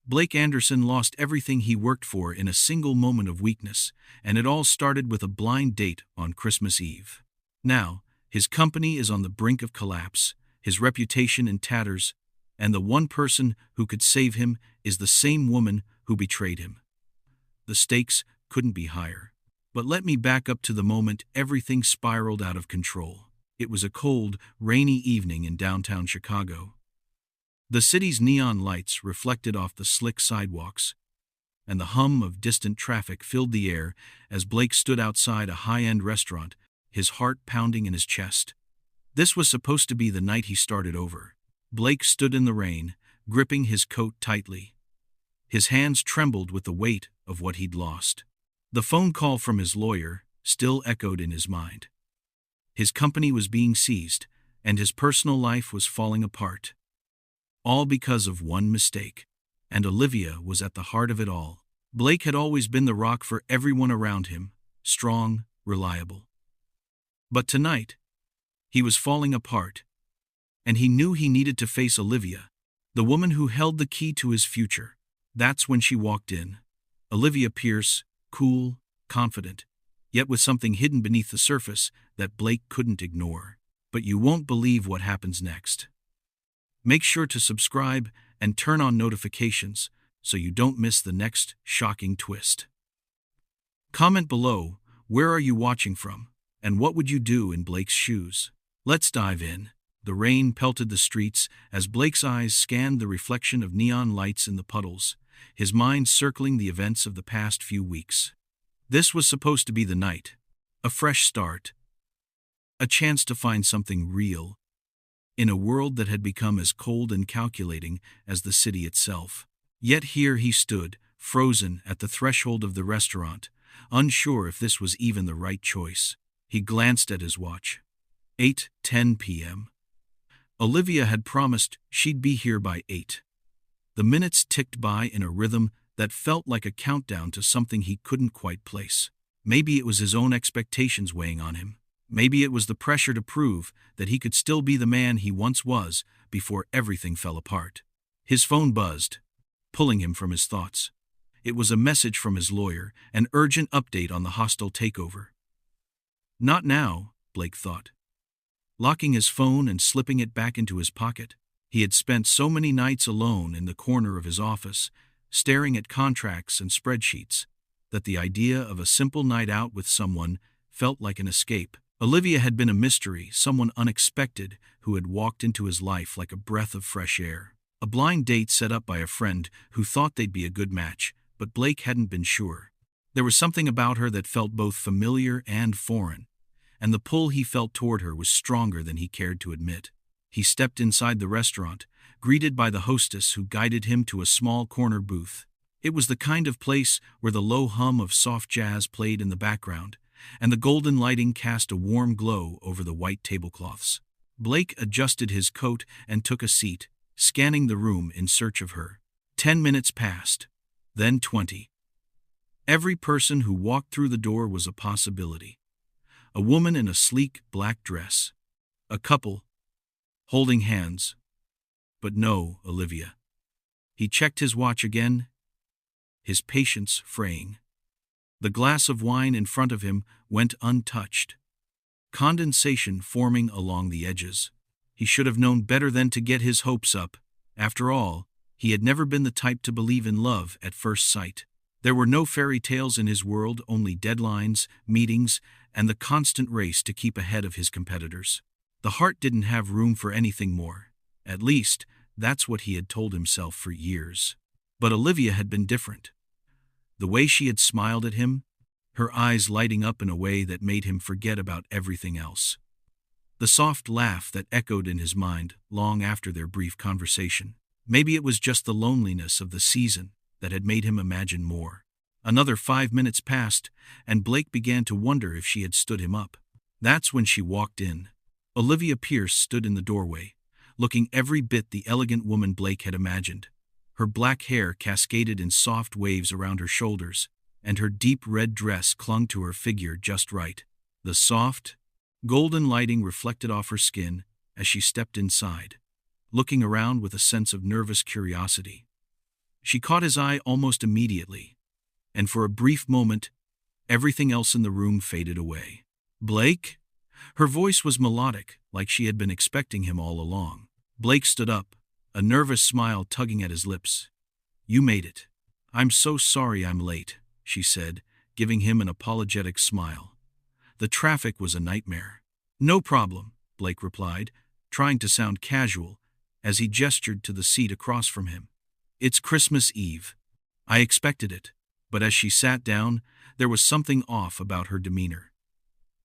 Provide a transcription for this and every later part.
Blake Anderson lost everything he worked for in a single moment of weakness, and it all started with a blind date on Christmas Eve. Now, his company is on the brink of collapse, his reputation in tatters, and the one person who could save him is the same woman who betrayed him. The stakes couldn't be higher. But let me back up to the moment everything spiraled out of control. It was a cold, rainy evening in downtown Chicago. The city's neon lights reflected off the slick sidewalks, and the hum of distant traffic filled the air as Blake stood outside a high-end restaurant, his heart pounding in his chest. This was supposed to be the night he started over. Blake stood in the rain, gripping his coat tightly. His hands trembled with the weight of what he'd lost. The phone call from his lawyer still echoed in his mind. His company was being seized, and his personal life was falling apart. All because of one mistake. And Olivia was at the heart of it all. Blake had always been the rock for everyone around him, strong, reliable. But tonight, he was falling apart, and he knew he needed to face Olivia, the woman who held the key to his future. That's when she walked in. Olivia Pierce, cool, confident, yet with something hidden beneath the surface that Blake couldn't ignore. But you won't believe what happens next. Make sure to subscribe and turn on notifications so you don't miss the next shocking twist. Comment below, where are you watching from, and what would you do in Blake's shoes? Let's dive in. The rain pelted the streets as Blake's eyes scanned the reflection of neon lights in the puddles, his mind circling the events of the past few weeks. This was supposed to be the night. A fresh start. A chance to find something real in a world that had become as cold and calculating as the city itself. Yet here he stood, frozen at the threshold of the restaurant, unsure if this was even the right choice. He glanced at his watch. 8:10 p.m. Olivia had promised she'd be here by 8. The minutes ticked by in a rhythm that felt like a countdown to something he couldn't quite place. Maybe it was his own expectations weighing on him. Maybe it was the pressure to prove that he could still be the man he once was before everything fell apart. His phone buzzed, pulling him from his thoughts. It was a message from his lawyer, an urgent update on the hostile takeover. Not now, Blake thought. Locking his phone and slipping it back into his pocket, he had spent so many nights alone in the corner of his office, staring at contracts and spreadsheets, that the idea of a simple night out with someone felt like an escape. Olivia had been a mystery, someone unexpected who had walked into his life like a breath of fresh air. A blind date set up by a friend who thought they'd be a good match, but Blake hadn't been sure. There was something about her that felt both familiar and foreign, and the pull he felt toward her was stronger than he cared to admit. He stepped inside the restaurant, greeted by the hostess who guided him to a small corner booth. It was the kind of place where the low hum of soft jazz played in the background, and the golden lighting cast a warm glow over the white tablecloths. Blake adjusted his coat and took a seat, scanning the room in search of her. 10 minutes passed, then 20. Every person who walked through the door was a possibility. A woman in a sleek black dress. A couple, holding hands. But no Olivia. He checked his watch again, his patience fraying. The glass of wine in front of him went untouched, condensation forming along the edges. He should have known better than to get his hopes up. After all, he had never been the type to believe in love at first sight. There were no fairy tales in his world, only deadlines, meetings, and the constant race to keep ahead of his competitors. The heart didn't have room for anything more. At least, that's what he had told himself for years. But Olivia had been different. The way she had smiled at him, her eyes lighting up in a way that made him forget about everything else. The soft laugh that echoed in his mind long after their brief conversation. Maybe it was just the loneliness of the season that had made him imagine more. Another 5 minutes passed, and Blake began to wonder if she had stood him up. That's when she walked in. Olivia Pierce stood in the doorway, looking every bit the elegant woman Blake had imagined. Her black hair cascaded in soft waves around her shoulders, and her deep red dress clung to her figure just right. The soft, golden lighting reflected off her skin as she stepped inside, looking around with a sense of nervous curiosity. She caught his eye almost immediately, and for a brief moment, everything else in the room faded away. "Blake?" Her voice was melodic, like she had been expecting him all along. Blake stood up, a nervous smile tugging at his lips. "You made it." "I'm so sorry I'm late," she said, giving him an apologetic smile. "The traffic was a nightmare." "No problem," Blake replied, trying to sound casual, as he gestured to the seat across from him. "It's Christmas Eve. I expected it." But as she sat down, there was something off about her demeanor.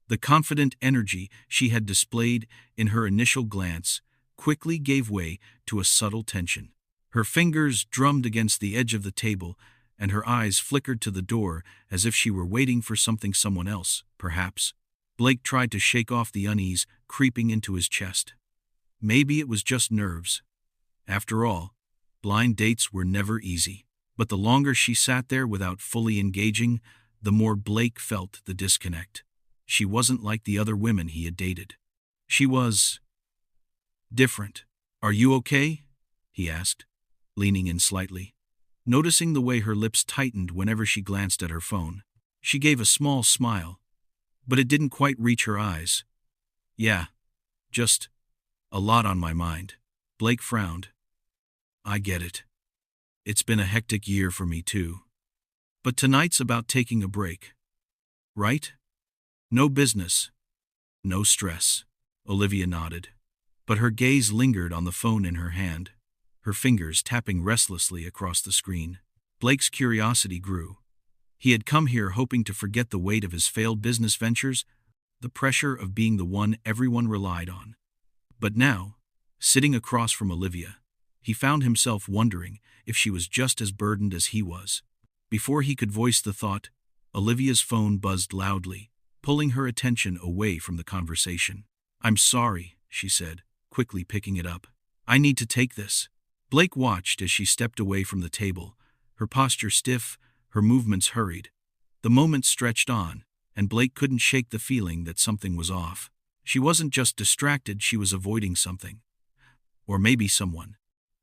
The confident energy she had displayed in her initial glance quickly gave way to a subtle tension. Her fingers drummed against the edge of the table, and her eyes flickered to the door as if she were waiting for someone else, perhaps. Blake tried to shake off the unease creeping into his chest. Maybe it was just nerves. After all, blind dates were never easy. But the longer she sat there without fully engaging, the more Blake felt the disconnect. She wasn't like the other women he had dated. She was different. "Are you okay?" he asked, leaning in slightly. Noticing the way her lips tightened whenever she glanced at her phone, she gave a small smile, but it didn't quite reach her eyes. "Yeah, just a lot on my mind." Blake frowned. "I get it. It's been a hectic year for me too. But tonight's about taking a break. Right? No business. No stress." Olivia nodded, but her gaze lingered on the phone in her hand, her fingers tapping restlessly across the screen. Blake's curiosity grew. He had come here hoping to forget the weight of his failed business ventures, the pressure of being the one everyone relied on. But now, sitting across from Olivia, he found himself wondering if she was just as burdened as he was. Before he could voice the thought, Olivia's phone buzzed loudly, pulling her attention away from the conversation. "I'm sorry," she said, quickly picking it up. "I need to take this." Blake watched as she stepped away from the table, her posture stiff, her movements hurried. The moment stretched on, and Blake couldn't shake the feeling that something was off. She wasn't just distracted, she was avoiding something. Or maybe someone.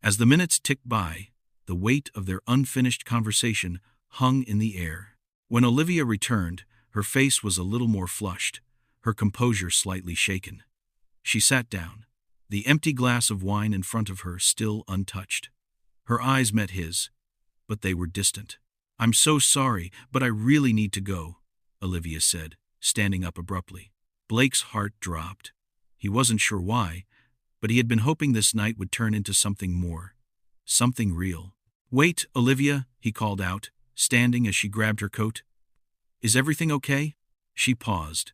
As the minutes ticked by, the weight of their unfinished conversation hung in the air. When Olivia returned, her face was a little more flushed, her composure slightly shaken. She sat down, the empty glass of wine in front of her still untouched. Her eyes met his, but they were distant. "I'm so sorry, but I really need to go," Olivia said, standing up abruptly. Blake's heart dropped. He wasn't sure why, but he had been hoping this night would turn into something more. Something real. "Wait, Olivia," he called out, standing as she grabbed her coat. "Is everything okay?" She paused,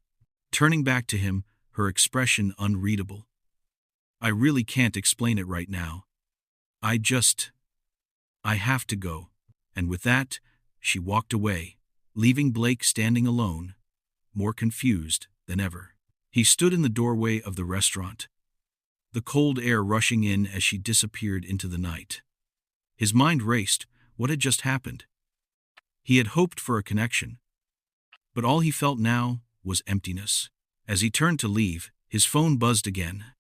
turning back to him, her expression unreadable. "I really can't explain it right now. I have to go." And with that, she walked away, leaving Blake standing alone, more confused than ever. He stood in the doorway of the restaurant, the cold air rushing in as she disappeared into the night. His mind raced. What had just happened? He had hoped for a connection, but all he felt now was emptiness. As he turned to leave, his phone buzzed again.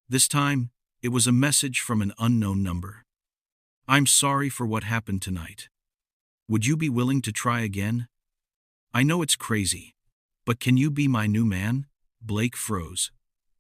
This time, it was a message from an unknown number. "I'm sorry for what happened tonight. Would you be willing to try again? I know it's crazy, but can you be my new man?" Blake froze.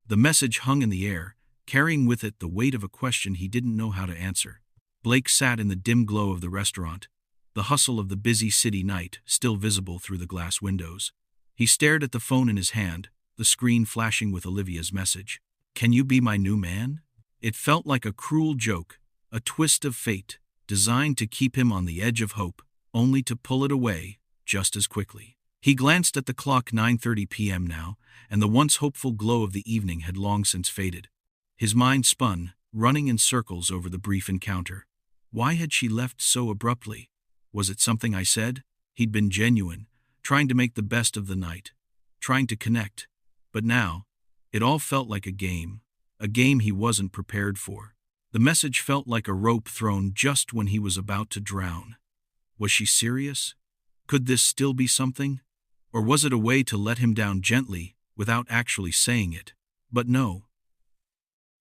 The message hung in the air, carrying with it the weight of a question he didn't know how to answer. Blake sat in the dim glow of the restaurant, the hustle of the busy city night still visible through the glass windows. He stared at the phone in his hand, the screen flashing with Olivia's message. "Can you be my new man?" It felt like a cruel joke, a twist of fate, designed to keep him on the edge of hope, only to pull it away just as quickly. He glanced at the clock, 9:30 p.m. now, and the once hopeful glow of the evening had long since faded. His mind spun, running in circles over the brief encounter. Why had she left so abruptly? Was it something I said? He'd been genuine, trying to make the best of the night, trying to connect. But now, it all felt like a game he wasn't prepared for. The message felt like a rope thrown just when he was about to drown. Was she serious? Could this still be something? Or was it a way to let him down gently without actually saying it? But no.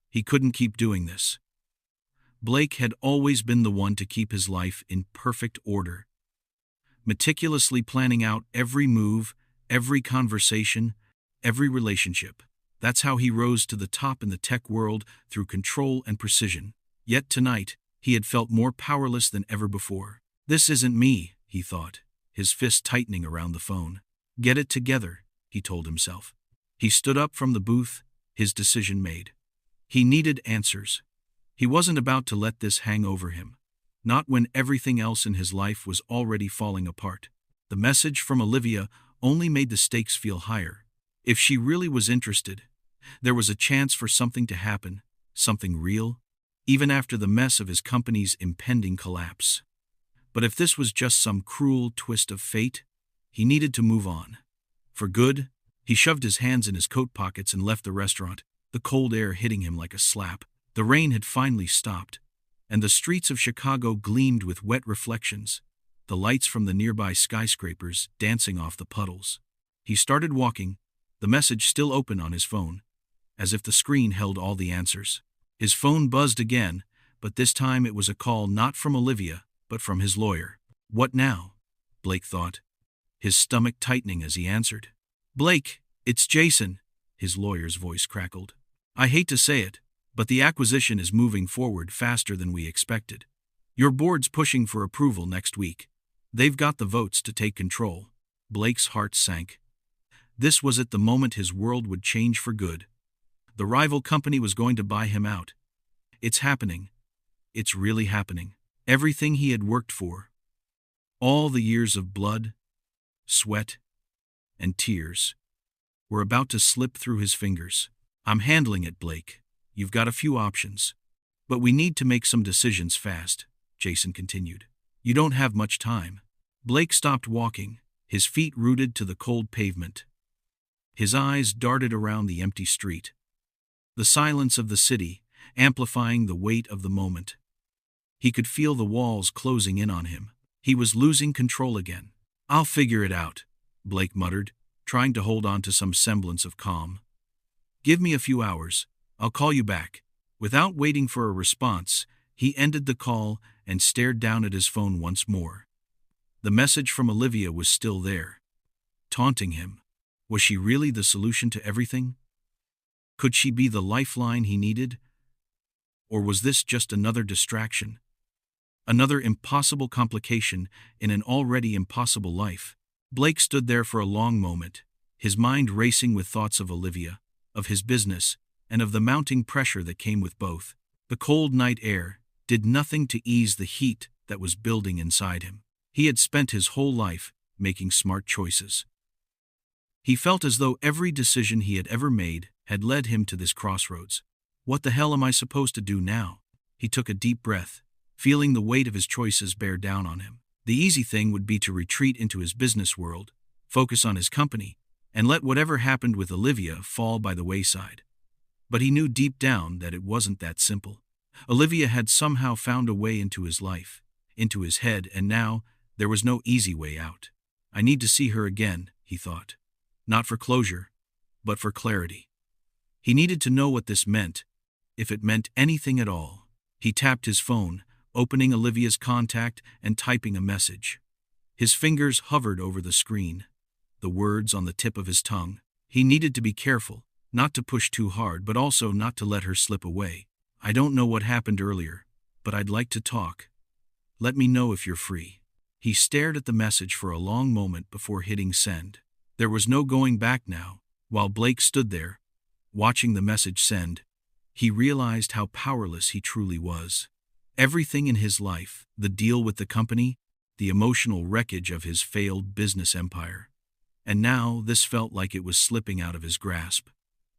He couldn't keep doing this. Blake had always been the one to keep his life in perfect order, meticulously planning out every move, every conversation, every relationship. That's how he rose to the top in the tech world, through control and precision. Yet tonight, he had felt more powerless than ever before. "This isn't me," he thought, his fist tightening around the phone. "Get it together," he told himself. He stood up from the booth, his decision made. He needed answers. He wasn't about to let this hang over him. Not when everything else in his life was already falling apart. The message from Olivia only made the stakes feel higher. If she really was interested, there was a chance for something to happen, something real, even after the mess of his company's impending collapse. But if this was just some cruel twist of fate, he needed to move on. For good, he shoved his hands in his coat pockets and left the restaurant, the cold air hitting him like a slap. The rain had finally stopped, and the streets of Chicago gleamed with wet reflections, the lights from the nearby skyscrapers dancing off the puddles. He started walking, the message still open on his phone, as if the screen held all the answers. His phone buzzed again, but this time it was a call not from Olivia, but from his lawyer. "What now?" Blake thought, his stomach tightening as he answered. "Blake, it's Jason," his lawyer's voice crackled. "I hate to say it, but the acquisition is moving forward faster than we expected. Your board's pushing for approval next week. They've got the votes to take control." Blake's heart sank. This was at the moment his world would change for good. The rival company was going to buy him out. It's happening. It's really happening. Everything he had worked for, all the years of blood, sweat, and tears, were about to slip through his fingers. "I'm handling it, Blake. You've got a few options. But we need to make some decisions fast," Jason continued. "You don't have much time." Blake stopped walking, his feet rooted to the cold pavement. His eyes darted around the empty street, the silence of the city amplifying the weight of the moment. He could feel the walls closing in on him. He was losing control again. "I'll figure it out," Blake muttered, trying to hold on to some semblance of calm. "Give me a few hours. I'll call you back." Without waiting for a response, he ended the call and stared down at his phone once more. The message from Olivia was still there, taunting him. Was she really the solution to everything? Could she be the lifeline he needed? Or was this just another distraction? Another impossible complication in an already impossible life? Blake stood there for a long moment, his mind racing with thoughts of Olivia, of his business, and of the mounting pressure that came with both. The cold night air did nothing to ease the heat that was building inside him. He had spent his whole life making smart choices. He felt as though every decision he had ever made had led him to this crossroads. What the hell am I supposed to do now? He took a deep breath, feeling the weight of his choices bear down on him. The easy thing would be to retreat into his business world, focus on his company, and let whatever happened with Olivia fall by the wayside. But he knew deep down that it wasn't that simple. Olivia had somehow found a way into his life, into his head, and now there was no easy way out. "I need to see her again," he thought. Not for closure, but for clarity. He needed to know what this meant, if it meant anything at all. He tapped his phone, opening Olivia's contact and typing a message. His fingers hovered over the screen, the words on the tip of his tongue. He needed to be careful, not to push too hard, but also not to let her slip away. "I don't know what happened earlier, but I'd like to talk. Let me know if you're free." He stared at the message for a long moment before hitting send. There was no going back now. While Blake stood there, watching the message send, he realized how powerless he truly was. Everything in his life, the deal with the company, the emotional wreckage of his failed business empire. And now this felt like it was slipping out of his grasp.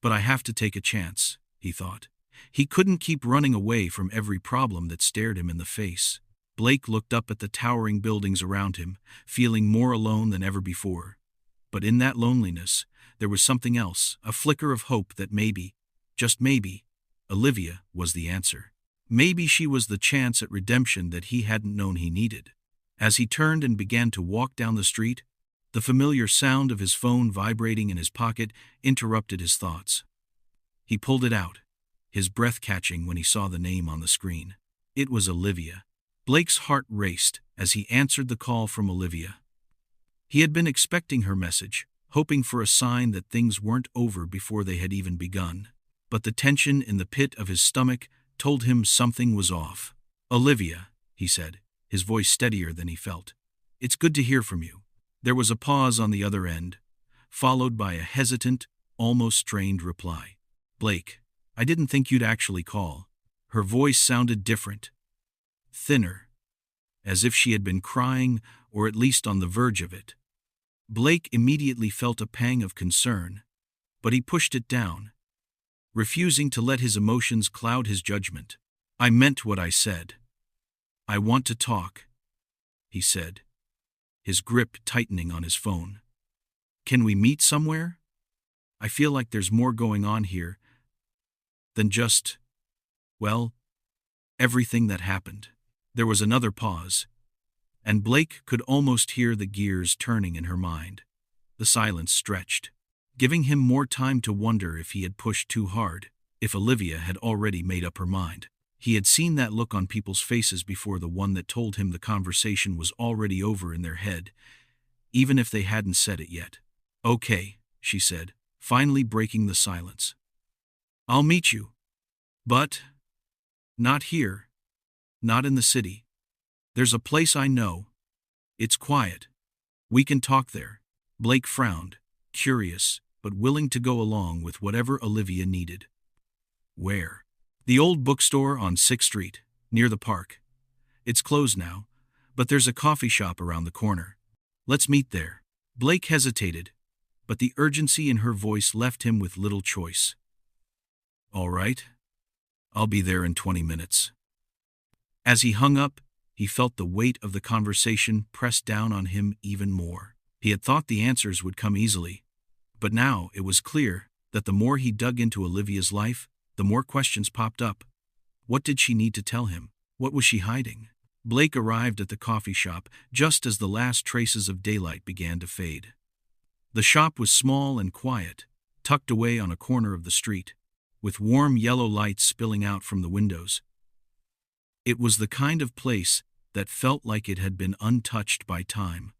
"But I have to take a chance," he thought. He couldn't keep running away from every problem that stared him in the face. Blake looked up at the towering buildings around him, feeling more alone than ever before. But in that loneliness, there was something else, a flicker of hope that maybe, just maybe, Olivia was the answer. Maybe she was the chance at redemption that he hadn't known he needed. As he turned and began to walk down the street, the familiar sound of his phone vibrating in his pocket interrupted his thoughts. He pulled it out, his breath catching when he saw the name on the screen. It was Olivia. Blake's heart raced as he answered the call from Olivia. He had been expecting her message, hoping for a sign that things weren't over before they had even begun. But the tension in the pit of his stomach told him something was off. "Olivia," he said, his voice steadier than he felt. "It's good to hear from you." There was a pause on the other end, followed by a hesitant, almost strained reply. "Blake, I didn't think you'd actually call." Her voice sounded different, thinner, as if she had been crying or at least on the verge of it. Blake immediately felt a pang of concern, but he pushed it down, refusing to let his emotions cloud his judgment. "I meant what I said. I want to talk," he said, his grip tightening on his phone. "Can we meet somewhere? I feel like there's more going on here than just, well, everything that happened." There was another pause, and Blake could almost hear the gears turning in her mind. The silence stretched, giving him more time to wonder if he had pushed too hard, if Olivia had already made up her mind. He had seen that look on people's faces before, the one that told him the conversation was already over in their head, even if they hadn't said it yet. "Okay," she said, finally breaking the silence. "I'll meet you. But not here. Not in the city. There's a place I know. It's quiet. We can talk there." Blake frowned, curious, but willing to go along with whatever Olivia needed. "Where?" "The old bookstore on 6th Street, near the park. It's closed now, but there's a coffee shop around the corner. Let's meet there." Blake hesitated, but the urgency in her voice left him with little choice. "All right. I'll be there in 20 minutes. As he hung up, he felt the weight of the conversation press down on him even more. He had thought the answers would come easily, but now it was clear that the more he dug into Olivia's life, the more questions popped up. What did she need to tell him? What was she hiding? Blake arrived at the coffee shop just as the last traces of daylight began to fade. The shop was small and quiet, tucked away on a corner of the street, with warm yellow lights spilling out from the windows. It was the kind of place that felt like it had been untouched by time,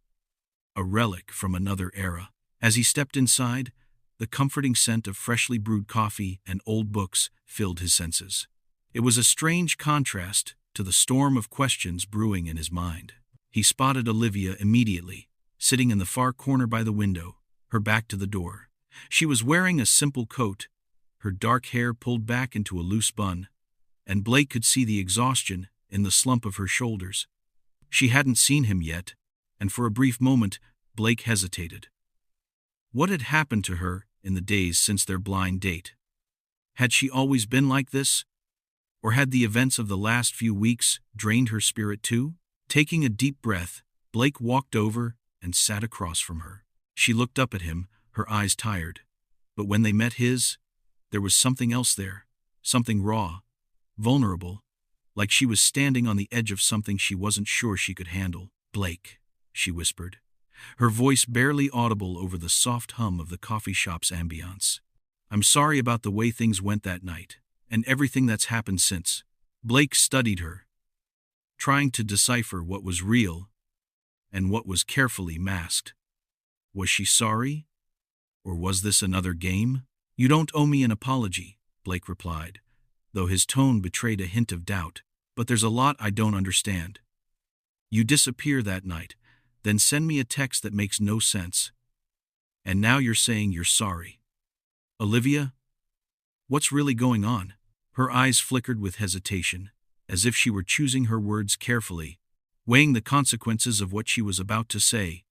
a relic from another era. As he stepped inside, the comforting scent of freshly brewed coffee and old books filled his senses. It was a strange contrast to the storm of questions brewing in his mind. He spotted Olivia immediately, sitting in the far corner by the window, her back to the door. She was wearing a simple coat, her dark hair pulled back into a loose bun, and Blake could see the exhaustion in the slump of her shoulders. She hadn't seen him yet, and for a brief moment, Blake hesitated. What had happened to her in the days since their blind date? Had she always been like this? Or had the events of the last few weeks drained her spirit too? Taking a deep breath, Blake walked over and sat across from her. She looked up at him, her eyes tired. But when they met his, there was something else there, something raw, vulnerable, like she was standing on the edge of something she wasn't sure she could handle. "Blake," she whispered, her voice barely audible over the soft hum of the coffee shop's ambiance. "I'm sorry about the way things went that night, and everything that's happened since." Blake studied her, trying to decipher what was real and what was carefully masked. Was she sorry? Or was this another game? "You don't owe me an apology," Blake replied, though his tone betrayed a hint of doubt. "But there's a lot I don't understand. You disappear that night, then send me a text that makes no sense. And now you're saying you're sorry. Olivia, what's really going on?" Her eyes flickered with hesitation, as if she were choosing her words carefully, weighing the consequences of what she was about to say.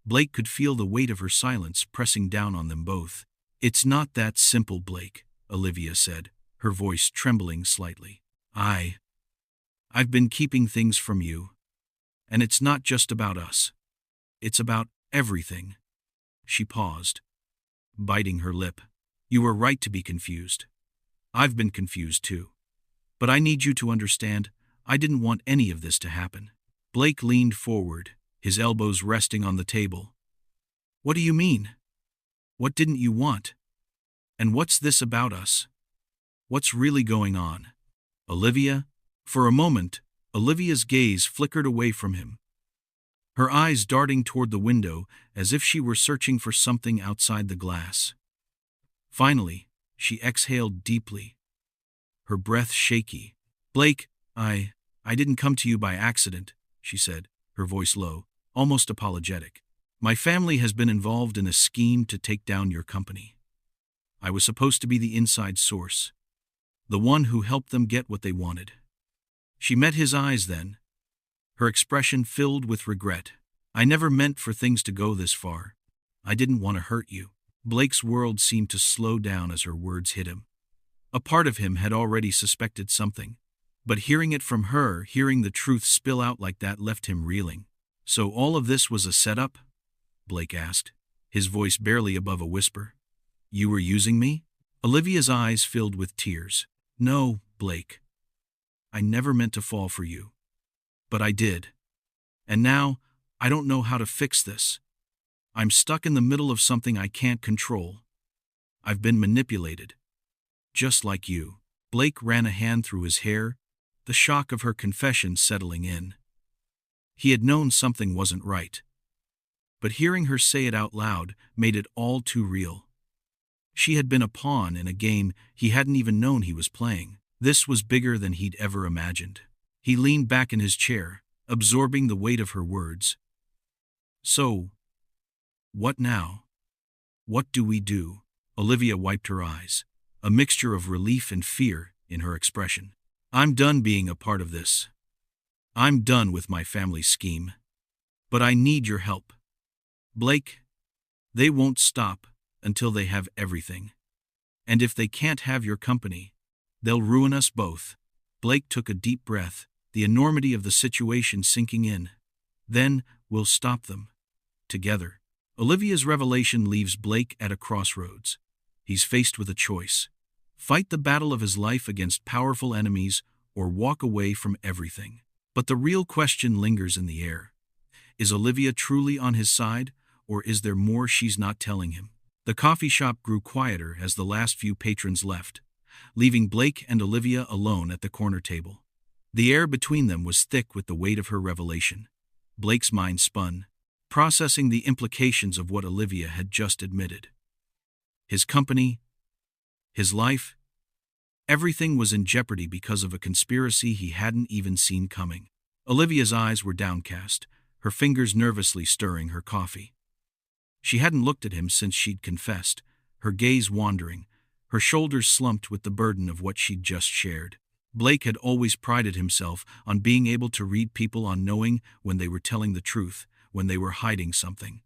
Blake could feel the weight of her silence pressing down on them both. "It's not that simple, Blake," Olivia said, her voice trembling slightly. I've been keeping things from you. And it's not just about us. It's about everything." She paused, biting her lip. "You were right to be confused. I've been confused too. But I need you to understand, I didn't want any of this to happen." Blake leaned forward, his elbows resting on the table. "What do you mean? What didn't you want? And what's this about us? What's really going on?" Olivia, For a moment, Olivia's gaze flickered away from him, her eyes darting toward the window as if she were searching for something outside the glass. Finally, she exhaled deeply, her breath shaky. "Blake, I didn't come to you by accident," she said, her voice low, almost apologetic. "My family has been involved in a scheme to take down your company. I was supposed to be the inside source, the one who helped them get what they wanted." She met his eyes then, her expression filled with regret. "I never meant for things to go this far. I didn't want to hurt you." Blake's world seemed to slow down as her words hit him. A part of him had already suspected something, but hearing it from her, hearing the truth spill out like that, left him reeling. "So all of this was a setup?" Blake asked, his voice barely above a whisper. "You were using me?" Olivia's eyes filled with tears. "No, Blake. I never meant to fall for you. But I did. And now, I don't know how to fix this. I'm stuck in the middle of something I can't control. I've been manipulated. Just like you." Blake ran a hand through his hair, the shock of her confession settling in. He had known something wasn't right, but hearing her say it out loud made it all too real. She had been a pawn in a game he hadn't even known he was playing. This was bigger than he'd ever imagined. He leaned back in his chair, absorbing the weight of her words. "So, what now? What do we do?" Olivia wiped her eyes, a mixture of relief and fear in her expression. "I'm done being a part of this. I'm done with my family's scheme. But I need your help. Blake, they won't stop until they have everything. And if they can't have your company, they'll ruin us both." Blake took a deep breath, the enormity of the situation sinking in. "Then, we'll stop them. Together." Olivia's revelation leaves Blake at a crossroads. He's faced with a choice: fight the battle of his life against powerful enemies or walk away from everything. But the real question lingers in the air. Is Olivia truly on his side, or is there more she's not telling him? The coffee shop grew quieter as the last few patrons left, leaving Blake and Olivia alone at the corner table. The air between them was thick with the weight of her revelation. Blake's mind spun, processing the implications of what Olivia had just admitted. His company, his life, everything was in jeopardy because of a conspiracy he hadn't even seen coming. Olivia's eyes were downcast, her fingers nervously stirring her coffee. She hadn't looked at him since she'd confessed, her gaze wandering, her shoulders slumped with the burden of what she'd just shared. Blake had always prided himself on being able to read people, on knowing when they were telling the truth, when they were hiding something.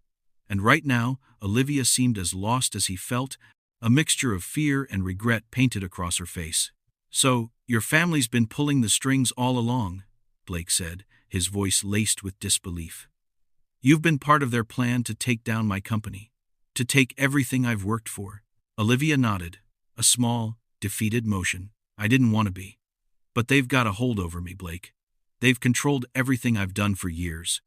And right now, Olivia seemed as lost as he felt, a mixture of fear and regret painted across her face. "So, your family's been pulling the strings all along," Blake said, his voice laced with disbelief. "You've been part of their plan to take down my company, to take everything I've worked for." Olivia nodded, a small, defeated motion. "I didn't want to be. But they've got a hold over me, Blake. They've controlled everything I've done for years."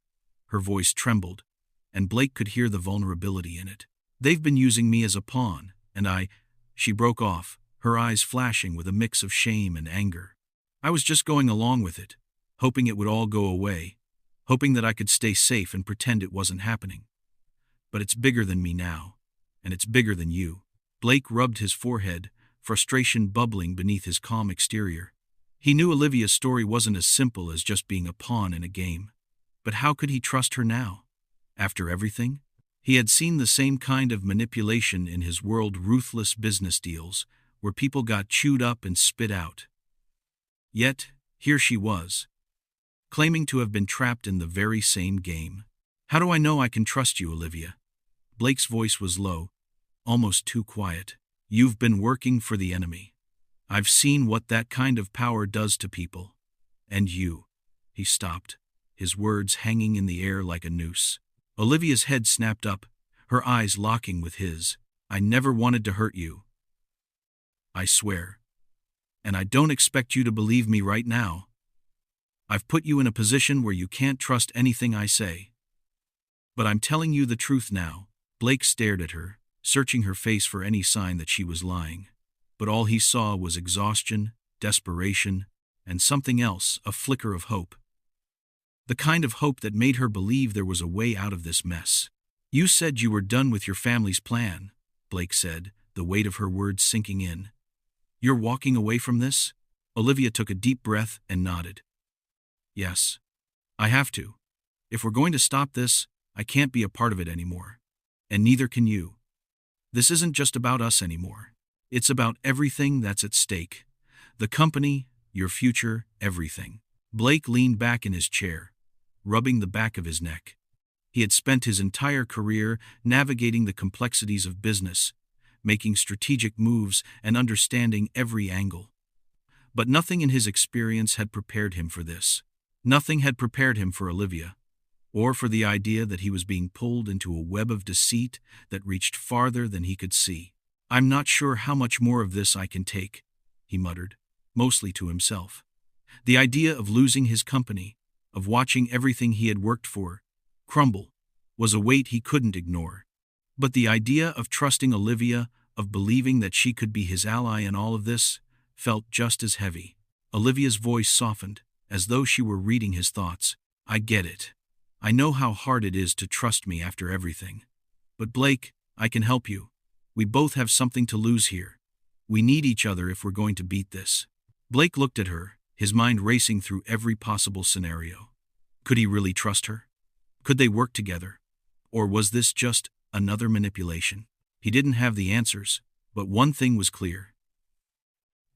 Her voice trembled, and Blake could hear the vulnerability in it. "They've been using me as a pawn, and She broke off, her eyes flashing with a mix of shame and anger. "I was just going along with it, hoping it would all go away, hoping that I could stay safe and pretend it wasn't happening. But it's bigger than me now, and it's bigger than you." Blake rubbed his forehead, frustration bubbling beneath his calm exterior. He knew Olivia's story wasn't as simple as just being a pawn in a game. But how could he trust her now? After everything? He had seen the same kind of manipulation in his world, ruthless business deals, where people got chewed up and spit out. Yet, here she was, claiming to have been trapped in the very same game. "How do I know I can trust you, Olivia?" Blake's voice was low, almost too quiet. "You've been working for the enemy. I've seen what that kind of power does to people. And you." He stopped, his words hanging in the air like a noose. Olivia's head snapped up, her eyes locking with his. "I never wanted to hurt you. I swear. And I don't expect you to believe me right now. I've put you in a position where you can't trust anything I say. But I'm telling you the truth now." Blake stared at her, searching her face for any sign that she was lying. But all he saw was exhaustion, desperation, and something else, a flicker of hope. The kind of hope that made her believe there was a way out of this mess. "You said you were done with your family's plan," Blake said, the weight of her words sinking in. "You're walking away from this?" Olivia took a deep breath and nodded. "Yes. I have to. If we're going to stop this, I can't be a part of it anymore. And neither can you. This isn't just about us anymore. It's about everything that's at stake. The company, your future, everything." Blake leaned back in his chair, rubbing the back of his neck. He had spent his entire career navigating the complexities of business, making strategic moves and understanding every angle. But nothing in his experience had prepared him for this. Nothing had prepared him for Olivia, or for the idea that he was being pulled into a web of deceit that reached farther than he could see. "I'm not sure how much more of this I can take," he muttered, mostly to himself. The idea of losing his company, of watching everything he had worked for crumble, was a weight he couldn't ignore. But the idea of trusting Olivia, of believing that she could be his ally in all of this, felt just as heavy. Olivia's voice softened, as though she were reading his thoughts. "I get it. I know how hard it is to trust me after everything. But Blake, I can help you. We both have something to lose here. We need each other if we're going to beat this." Blake looked at her, his mind racing through every possible scenario. Could he really trust her? Could they work together? Or was this just another manipulation? He didn't have the answers, but one thing was clear.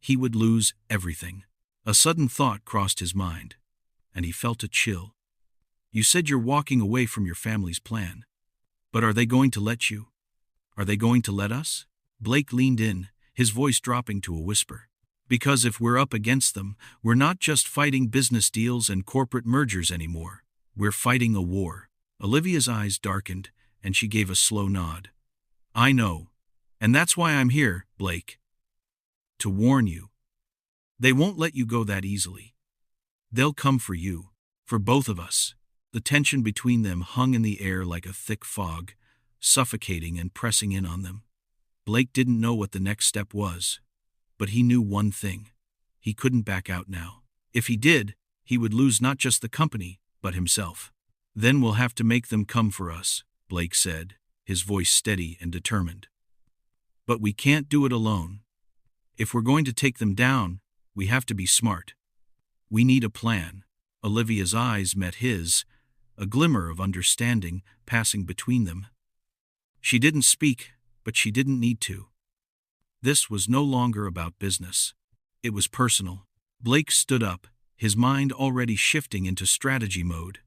He would lose everything. A sudden thought crossed his mind, and he felt a chill. "You said you're walking away from your family's plan. But are they going to let you? Are they going to let us?" Blake leaned in, his voice dropping to a whisper. "Because if we're up against them, we're not just fighting business deals and corporate mergers anymore. We're fighting a war." Olivia's eyes darkened, and she gave a slow nod. "I know. And that's why I'm here, Blake. To warn you. They won't let you go that easily. They'll come for you, for both of us." The tension between them hung in the air like a thick fog, suffocating and pressing in on them. Blake didn't know what the next step was, but he knew one thing. He couldn't back out now. If he did, he would lose not just the company, but himself. "Then we'll have to make them come for us," Blake said, his voice steady and determined. "But we can't do it alone. If we're going to take them down, we have to be smart. We need a plan." Olivia's eyes met his, a glimmer of understanding passing between them. She didn't speak, but she didn't need to. This was no longer about business. It was personal. Blake stood up, his mind already shifting into strategy mode.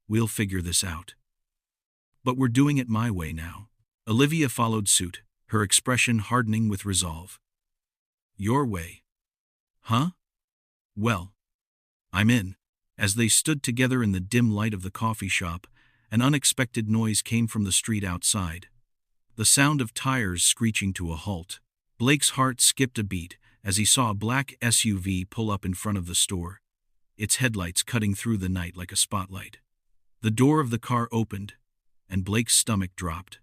"We'll figure this out. But we're doing it my way now." Olivia followed suit, her expression hardening with resolve. "Your way? Huh? Well, I'm in." As they stood together in the dim light of the coffee shop, an unexpected noise came from the street outside. The sound of tires screeching to a halt. Blake's heart skipped a beat as he saw a black SUV pull up in front of the store, its headlights cutting through the night like a spotlight. The door of the car opened, and Blake's stomach dropped.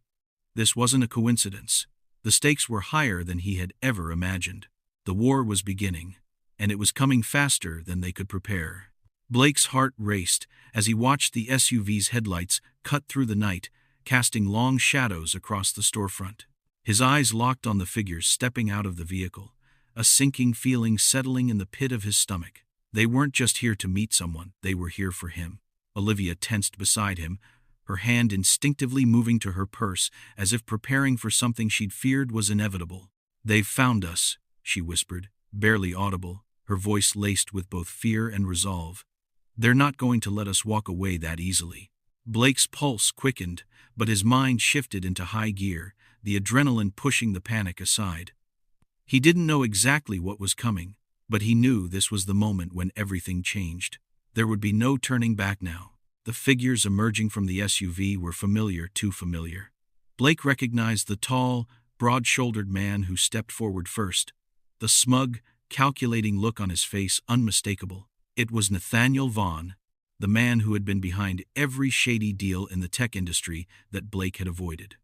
This wasn't a coincidence. The stakes were higher than he had ever imagined. The war was beginning, and it was coming faster than they could prepare. Blake's heart raced as he watched the SUV's headlights cut through the night, casting long shadows across the storefront. His eyes locked on the figures stepping out of the vehicle, a sinking feeling settling in the pit of his stomach. They weren't just here to meet someone, they were here for him. Olivia tensed beside him, her hand instinctively moving to her purse as if preparing for something she'd feared was inevitable. "They've found us," she whispered, barely audible, her voice laced with both fear and resolve. "They're not going to let us walk away that easily." Blake's pulse quickened, but his mind shifted into high gear, the adrenaline pushing the panic aside. He didn't know exactly what was coming, but he knew this was the moment when everything changed. There would be no turning back now. The figures emerging from the SUV were familiar, too familiar. Blake recognized the tall, broad-shouldered man who stepped forward first, the smug, calculating look on his face unmistakable. It was Nathaniel Vaughn, the man who had been behind every shady deal in the tech industry that Blake had avoided.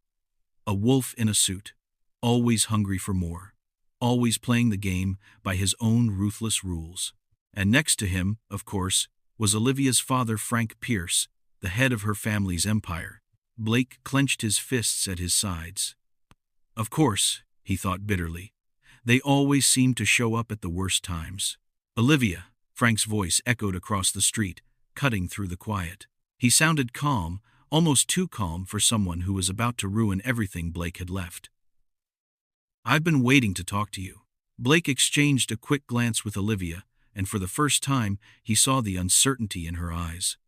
A wolf in a suit, always hungry for more, always playing the game by his own ruthless rules. And next to him, of course, was Olivia's father, Frank Pierce, the head of her family's empire. Blake clenched his fists at his sides. Of course, he thought bitterly. They always seem to show up at the worst times. Olivia, Frank's voice echoed across the street, cutting through the quiet. He sounded calm, almost too calm for someone who was about to ruin everything Blake had left. I've been waiting to talk to you. Blake exchanged a quick glance with Olivia, and for the first time, he saw the uncertainty in her eyes.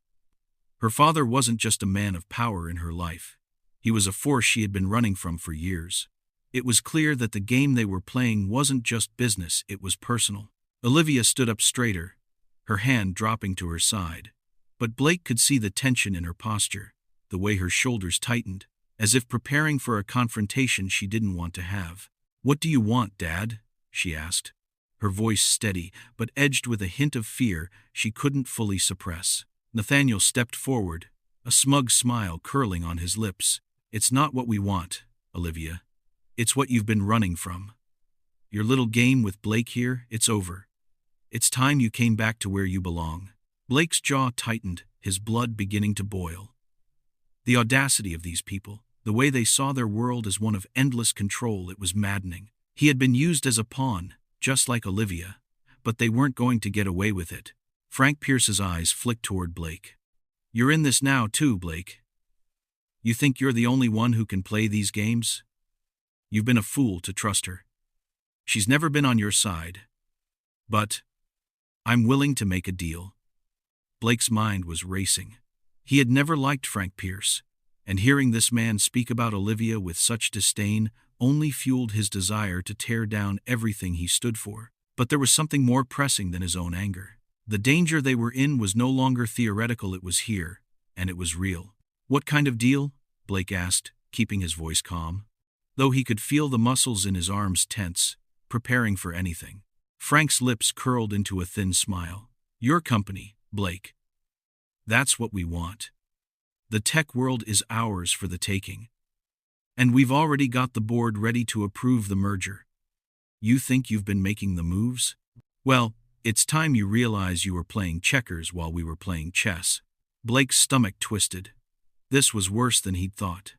Her father wasn't just a man of power in her life. He was a force she had been running from for years. It was clear that the game they were playing wasn't just business, it was personal. Olivia stood up straighter, her hand dropping to her side. But Blake could see the tension in her posture, the way her shoulders tightened, as if preparing for a confrontation she didn't want to have. "What do you want, Dad?" she asked, her voice steady, but edged with a hint of fear she couldn't fully suppress. Nathaniel stepped forward, a smug smile curling on his lips. "It's not what we want, Olivia. It's what you've been running from. Your little game with Blake here, it's over. It's time you came back to where you belong." Blake's jaw tightened, his blood beginning to boil. The audacity of these people, the way they saw their world as one of endless control, it was maddening. He had been used as a pawn, just like Olivia, but they weren't going to get away with it. Frank Pierce's eyes flicked toward Blake. "You're in this now too, Blake. You think you're the only one who can play these games? You've been a fool to trust her. She's never been on your side. But I'm willing to make a deal." Blake's mind was racing. He had never liked Frank Pierce, and hearing this man speak about Olivia with such disdain only fueled his desire to tear down everything he stood for. But there was something more pressing than his own anger. The danger they were in was no longer theoretical, it was here, and it was real. "What kind of deal?" Blake asked, keeping his voice calm, though he could feel the muscles in his arms tense, preparing for anything. Frank's lips curled into a thin smile. "Your company, Blake. That's what we want. The tech world is ours for the taking. And we've already got the board ready to approve the merger. You think you've been making the moves? Well, it's time you realize you were playing checkers while we were playing chess." Blake's stomach twisted. This was worse than he'd thought.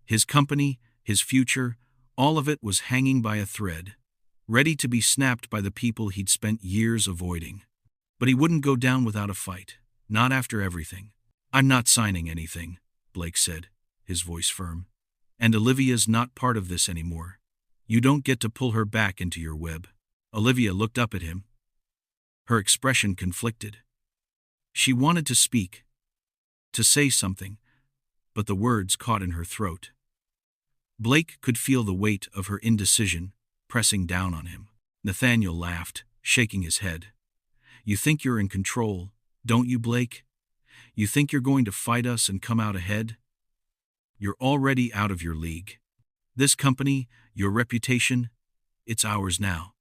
His company, his future, all of it was hanging by a thread, ready to be snapped by the people he'd spent years avoiding. But he wouldn't go down without a fight, not after everything. "I'm not signing anything," Blake said, his voice firm. "And Olivia's not part of this anymore. You don't get to pull her back into your web." Olivia looked up at him, her expression conflicted. She wanted to speak, to say something, but the words caught in her throat. Blake could feel the weight of her indecision pressing down on him. Nathaniel laughed, shaking his head. "You think you're in control, don't you, Blake? You think you're going to fight us and come out ahead? You're already out of your league. This company, your reputation, it's ours now.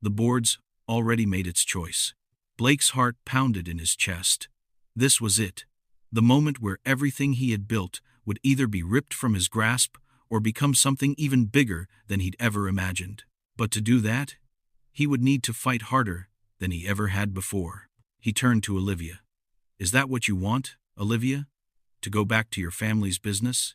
The board's already made its choice." Blake's heart pounded in his chest. This was it, the moment where everything he had built would either be ripped from his grasp or become something even bigger than he'd ever imagined. But to do that, he would need to fight harder than he ever had before. He turned to Olivia. "Is that what you want, Olivia? To go back to your family's business?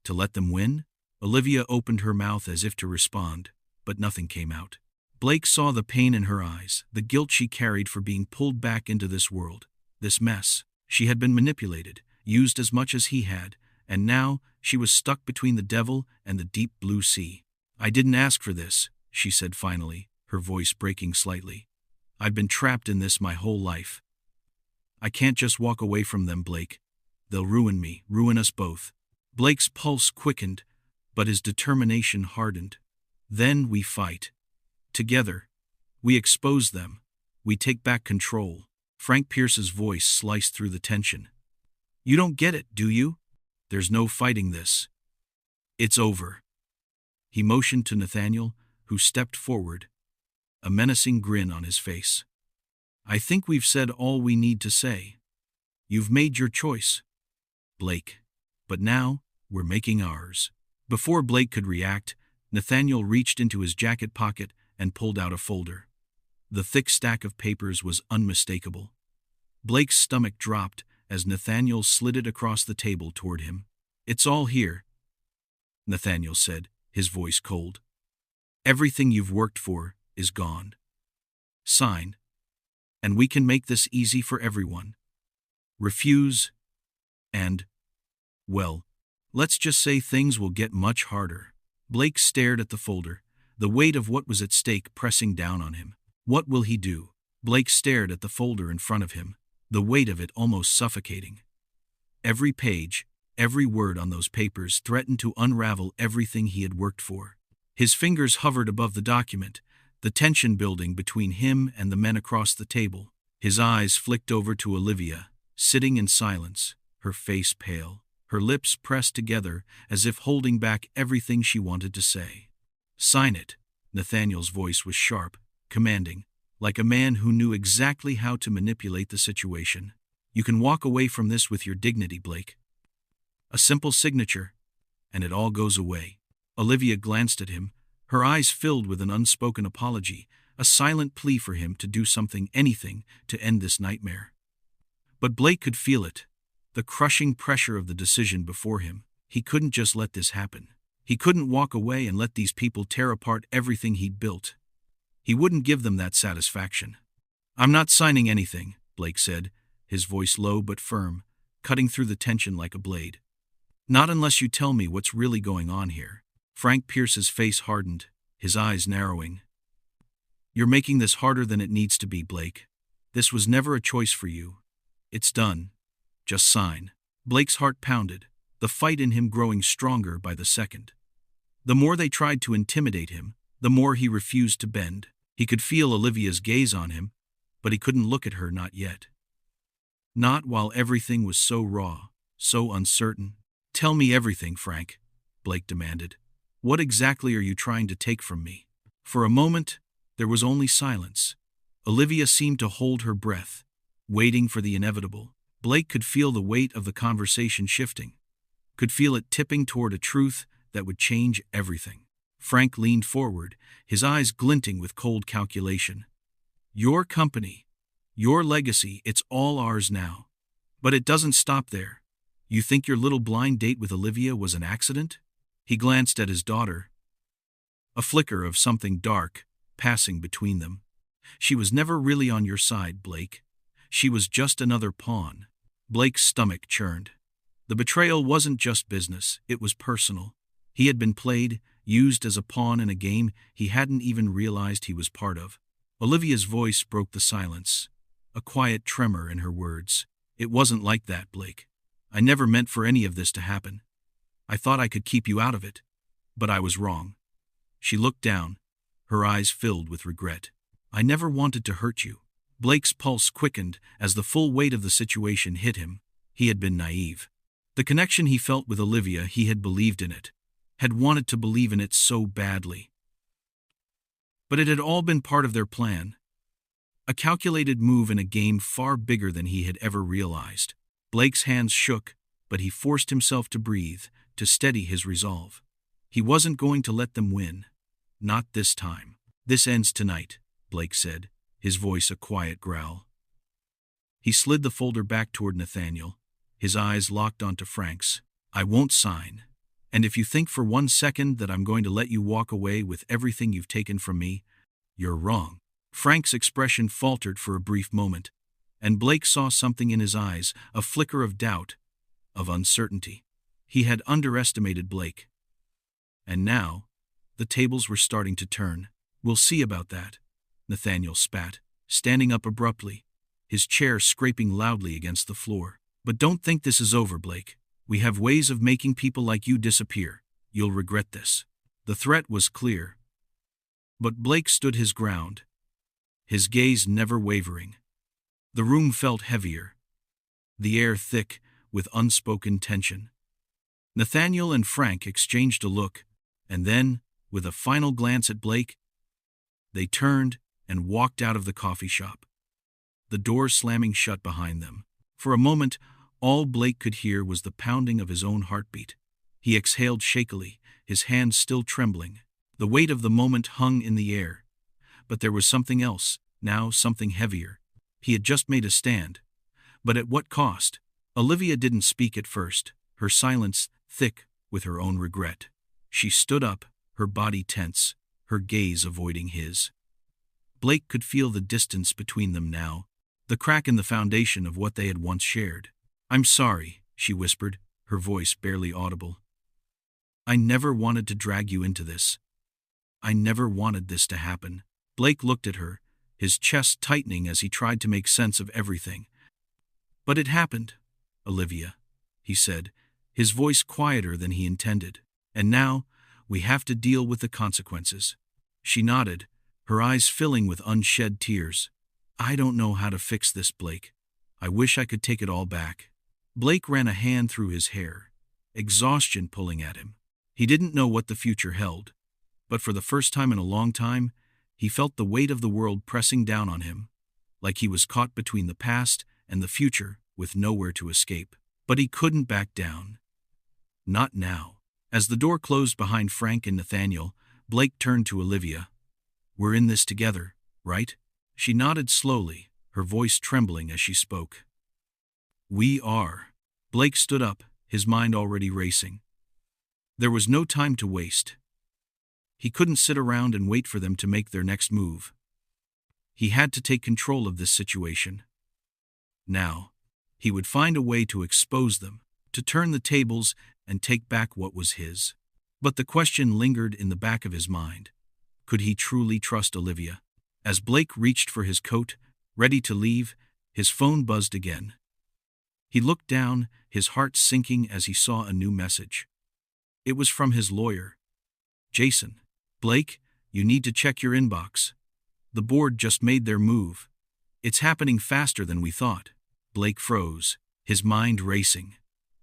To let them win?" Olivia opened her mouth as if to respond, but nothing came out. Blake saw the pain in her eyes, the guilt she carried for being pulled back into this world, this mess. She had been manipulated, used as much as he had, and now she was stuck between the devil and the deep blue sea. "I didn't ask for this," she said finally, her voice breaking slightly. "I've been trapped in this my whole life. I can't just walk away from them, Blake. They'll ruin me, ruin us both." Blake's pulse quickened, but his determination hardened. "Then we fight. Together. We expose them. We take back control." Frank Pierce's voice sliced through the tension. "You don't get it, do you? There's no fighting this. It's over." He motioned to Nathaniel, who stepped forward, a menacing grin on his face. "I think we've said all we need to say. You've made your choice, Blake. But now, we're making ours." Before Blake could react, Nathaniel reached into his jacket pocket and pulled out a folder. The thick stack of papers was unmistakable. Blake's stomach dropped as Nathaniel slid it across the table toward him. "It's all here," Nathaniel said, his voice cold. "Everything you've worked for is gone. Sign, and we can make this easy for everyone. Refuse, and, well, let's just say things will get much harder." Blake stared at the folder, the weight of what was at stake pressing down on him. What will he do? Blake stared at the folder in front of him, the weight of it almost suffocating. Every page, every word on those papers threatened to unravel everything he had worked for. His fingers hovered above the document, the tension building between him and the men across the table. His eyes flicked over to Olivia, sitting in silence, her face pale, her lips pressed together as if holding back everything she wanted to say. "Sign it." Nathaniel's voice was sharp, commanding, like a man who knew exactly how to manipulate the situation. "You can walk away from this with your dignity, Blake. A simple signature, and it all goes away." Olivia glanced at him, her eyes filled with an unspoken apology, a silent plea for him to do something, anything, to end this nightmare. But Blake could feel it, the crushing pressure of the decision before him. He couldn't just let this happen. He couldn't walk away and let these people tear apart everything he'd built. He wouldn't give them that satisfaction. "I'm not signing anything," Blake said, his voice low but firm, cutting through the tension like a blade. "Not unless you tell me what's really going on here." Frank Pierce's face hardened, his eyes narrowing. "You're making this harder than it needs to be, Blake. This was never a choice for you. It's done. Just sign." Blake's heart pounded, the fight in him growing stronger by the second. The more they tried to intimidate him, the more he refused to bend. He could feel Olivia's gaze on him, but he couldn't look at her, not yet. Not while everything was so raw, so uncertain. "Tell me everything, Frank," Blake demanded. "What exactly are you trying to take from me?" For a moment, there was only silence. Olivia seemed to hold her breath, waiting for the inevitable. Blake could feel the weight of the conversation shifting, could feel it tipping toward a truth that would change everything. Frank leaned forward, his eyes glinting with cold calculation. "Your company, your legacy, it's all ours now. But it doesn't stop there. You think your little blind date with Olivia was an accident?" He glanced at his daughter, a flicker of something dark passing between them. "She was never really on your side, Blake. She was just another pawn." Blake's stomach churned. The betrayal wasn't just business, it was personal. He had been played, used as a pawn in a game he hadn't even realized he was part of. Olivia's voice broke the silence, a quiet tremor in her words. "It wasn't like that, Blake. I never meant for any of this to happen. I thought I could keep you out of it, but I was wrong." She looked down, her eyes filled with regret. "I never wanted to hurt you." Blake's pulse quickened as the full weight of the situation hit him. He had been naive. The connection he felt with Olivia, he had believed in it, had wanted to believe in it so badly. But it had all been part of their plan. A calculated move in a game far bigger than he had ever realized. Blake's hands shook, but he forced himself to breathe, to steady his resolve. He wasn't going to let them win. Not this time. "This ends tonight," Blake said, his voice a quiet growl. He slid the folder back toward Nathaniel, his eyes locked onto Frank's. "I won't sign. And if you think for 1 second that I'm going to let you walk away with everything you've taken from me, you're wrong." Frank's expression faltered for a brief moment, and Blake saw something in his eyes, a flicker of doubt, of uncertainty. He had underestimated Blake. And now, the tables were starting to turn. "We'll see about that," Nathaniel spat, standing up abruptly, his chair scraping loudly against the floor. "But don't think this is over, Blake. We have ways of making people like you disappear. You'll regret this." The threat was clear. But Blake stood his ground, his gaze never wavering. The room felt heavier, the air thick with unspoken tension. Nathaniel and Frank exchanged a look, and then, with a final glance at Blake, they turned and walked out of the coffee shop, the door slamming shut behind them. For a moment, all Blake could hear was the pounding of his own heartbeat. He exhaled shakily, his hands still trembling. The weight of the moment hung in the air. But there was something else, now something heavier. He had just made a stand. But at what cost? Olivia didn't speak at first, her silence thick with her own regret. She stood up, her body tense, her gaze avoiding his. Blake could feel the distance between them now, the crack in the foundation of what they had once shared. "I'm sorry," she whispered, her voice barely audible. "I never wanted to drag you into this. I never wanted this to happen." Blake looked at her, his chest tightening as he tried to make sense of everything. "But it happened, Olivia," he said, his voice quieter than he intended. "And now, we have to deal with the consequences." She nodded, her eyes filling with unshed tears. "I don't know how to fix this, Blake. I wish I could take it all back." Blake ran a hand through his hair, exhaustion pulling at him. He didn't know what the future held, but for the first time in a long time, he felt the weight of the world pressing down on him, like he was caught between the past and the future with nowhere to escape. But he couldn't back down. Not now. As the door closed behind Frank and Nathaniel, Blake turned to Olivia. "We're in this together, right?" She nodded slowly, her voice trembling as she spoke. "We are." Blake stood up, his mind already racing. There was no time to waste. He couldn't sit around and wait for them to make their next move. He had to take control of this situation. Now, he would find a way to expose them, to turn the tables and take back what was his. But the question lingered in the back of his mind. Could he truly trust Olivia? As Blake reached for his coat, ready to leave, his phone buzzed again. He looked down, his heart sinking as he saw a new message. It was from his lawyer. "Jason, Blake, you need to check your inbox. The board just made their move. It's happening faster than we thought." Blake froze, his mind racing.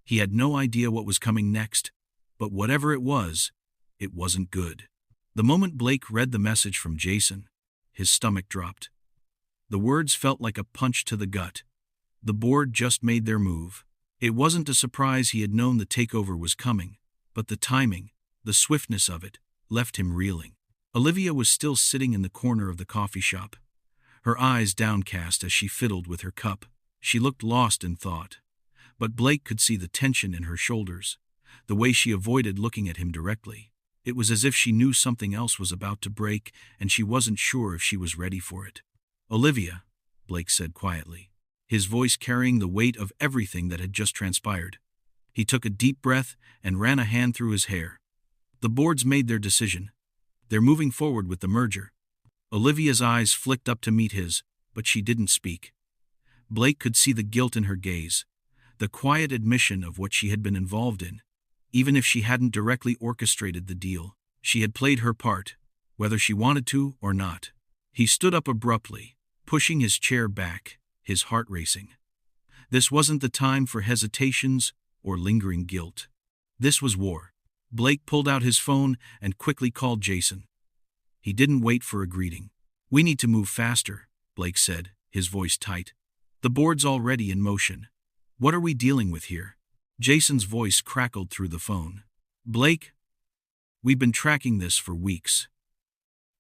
He had no idea what was coming next, but whatever it wasn't good. The moment Blake read the message from Jason, his stomach dropped. The words felt like a punch to the gut. The board just made their move. It wasn't a surprise. He had known the takeover was coming, but the timing, the swiftness of it, left him reeling. Olivia was still sitting in the corner of the coffee shop, her eyes downcast as she fiddled with her cup. She looked lost in thought, but Blake could see the tension in her shoulders, the way she avoided looking at him directly. It was as if she knew something else was about to break, and she wasn't sure if she was ready for it. "Olivia," Blake said quietly, his voice carrying the weight of everything that had just transpired. He took a deep breath and ran a hand through his hair. "The board's made their decision. They're moving forward with the merger." Olivia's eyes flicked up to meet his, but she didn't speak. Blake could see the guilt in her gaze, the quiet admission of what she had been involved in. Even if she hadn't directly orchestrated the deal, she had played her part, whether she wanted to or not. He stood up abruptly, pushing his chair back, his heart racing. This wasn't the time for hesitations or lingering guilt. This was war. Blake pulled out his phone and quickly called Jason. He didn't wait for a greeting. "We need to move faster," Blake said, his voice tight. "The board's already in motion. What are we dealing with here?" Jason's voice crackled through the phone. "Blake, we've been tracking this for weeks.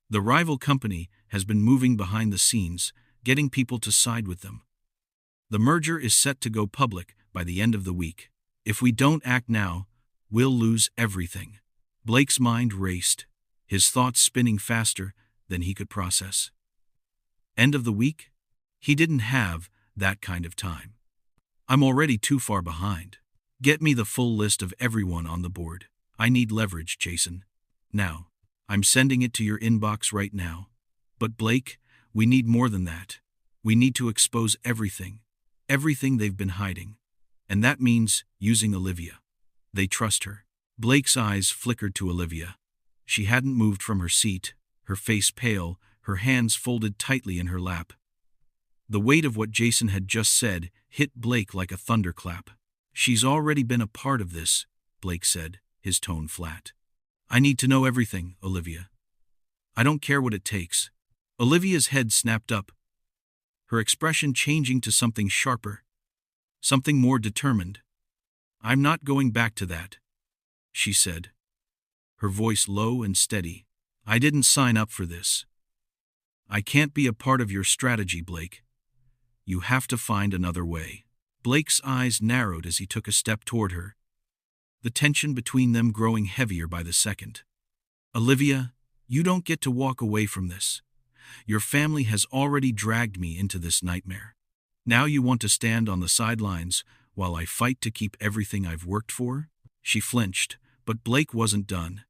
The rival company has been moving behind the scenes, getting people to side with them. The merger is set to go public by the end of the week. If we don't act now, we'll lose everything." Blake's mind raced, his thoughts spinning faster than he could process. End of the week? He didn't have that kind of time. "I'm already too far behind. Get me the full list of everyone on the board. I need leverage, Jason. Now. I'm sending it to your inbox right now. But Blake, we need more than that. We need to expose everything they've been hiding. And that means using Olivia. They trust her." Blake's eyes flickered to Olivia. She hadn't moved from her seat, her face pale, her hands folded tightly in her lap. The weight of what Jason had just said hit Blake like a thunderclap. "She's already been a part of this," Blake said, his tone flat. "I need to know everything, Olivia. I don't care what it takes." Olivia's head snapped up, her expression changing to something sharper, something more determined. "I'm not going back to that," she said, her voice low and steady. "I didn't sign up for this. I can't be a part of your strategy, Blake. You have to find another way. Blake's eyes narrowed as he took a step toward her, the tension between them growing heavier by the second. Olivia, you don't get to walk away from this. Your family has already dragged me into this nightmare. Now you want to stand on the sidelines while I fight to keep everything I've worked for? She flinched, but Blake wasn't done.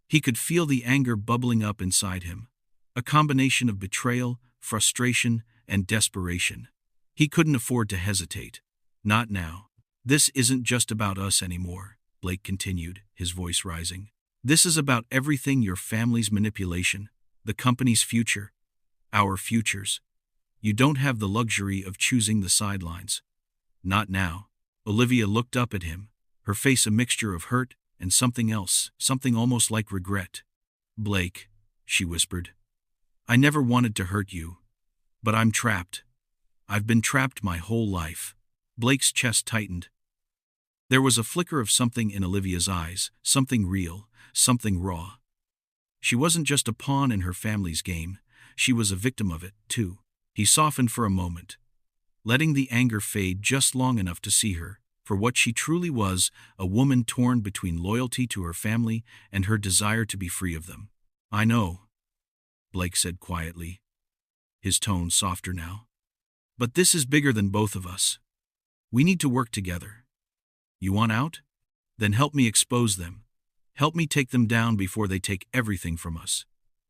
He could feel the anger bubbling up inside him, a combination of betrayal, frustration, and desperation. He couldn't afford to hesitate. Not now. This isn't just about us anymore, Blake continued, his voice rising. This is about everything: your family's manipulation, the company's future, our futures. You don't have the luxury of choosing the sidelines. Not now. Olivia looked up at him, her face a mixture of hurt and something else, something almost like regret. Blake, she whispered, I never wanted to hurt you, but I'm trapped. I've been trapped my whole life. Blake's chest tightened. There was a flicker of something in Olivia's eyes, something real, something raw. She wasn't just a pawn in her family's game, she was a victim of it, too. He softened for a moment, letting the anger fade just long enough to see her for what she truly was, a woman torn between loyalty to her family and her desire to be free of them. I know, Blake said quietly, his tone softer now. But this is bigger than both of us. We need to work together. You want out? Then help me expose them. Help me take them down before they take everything from us.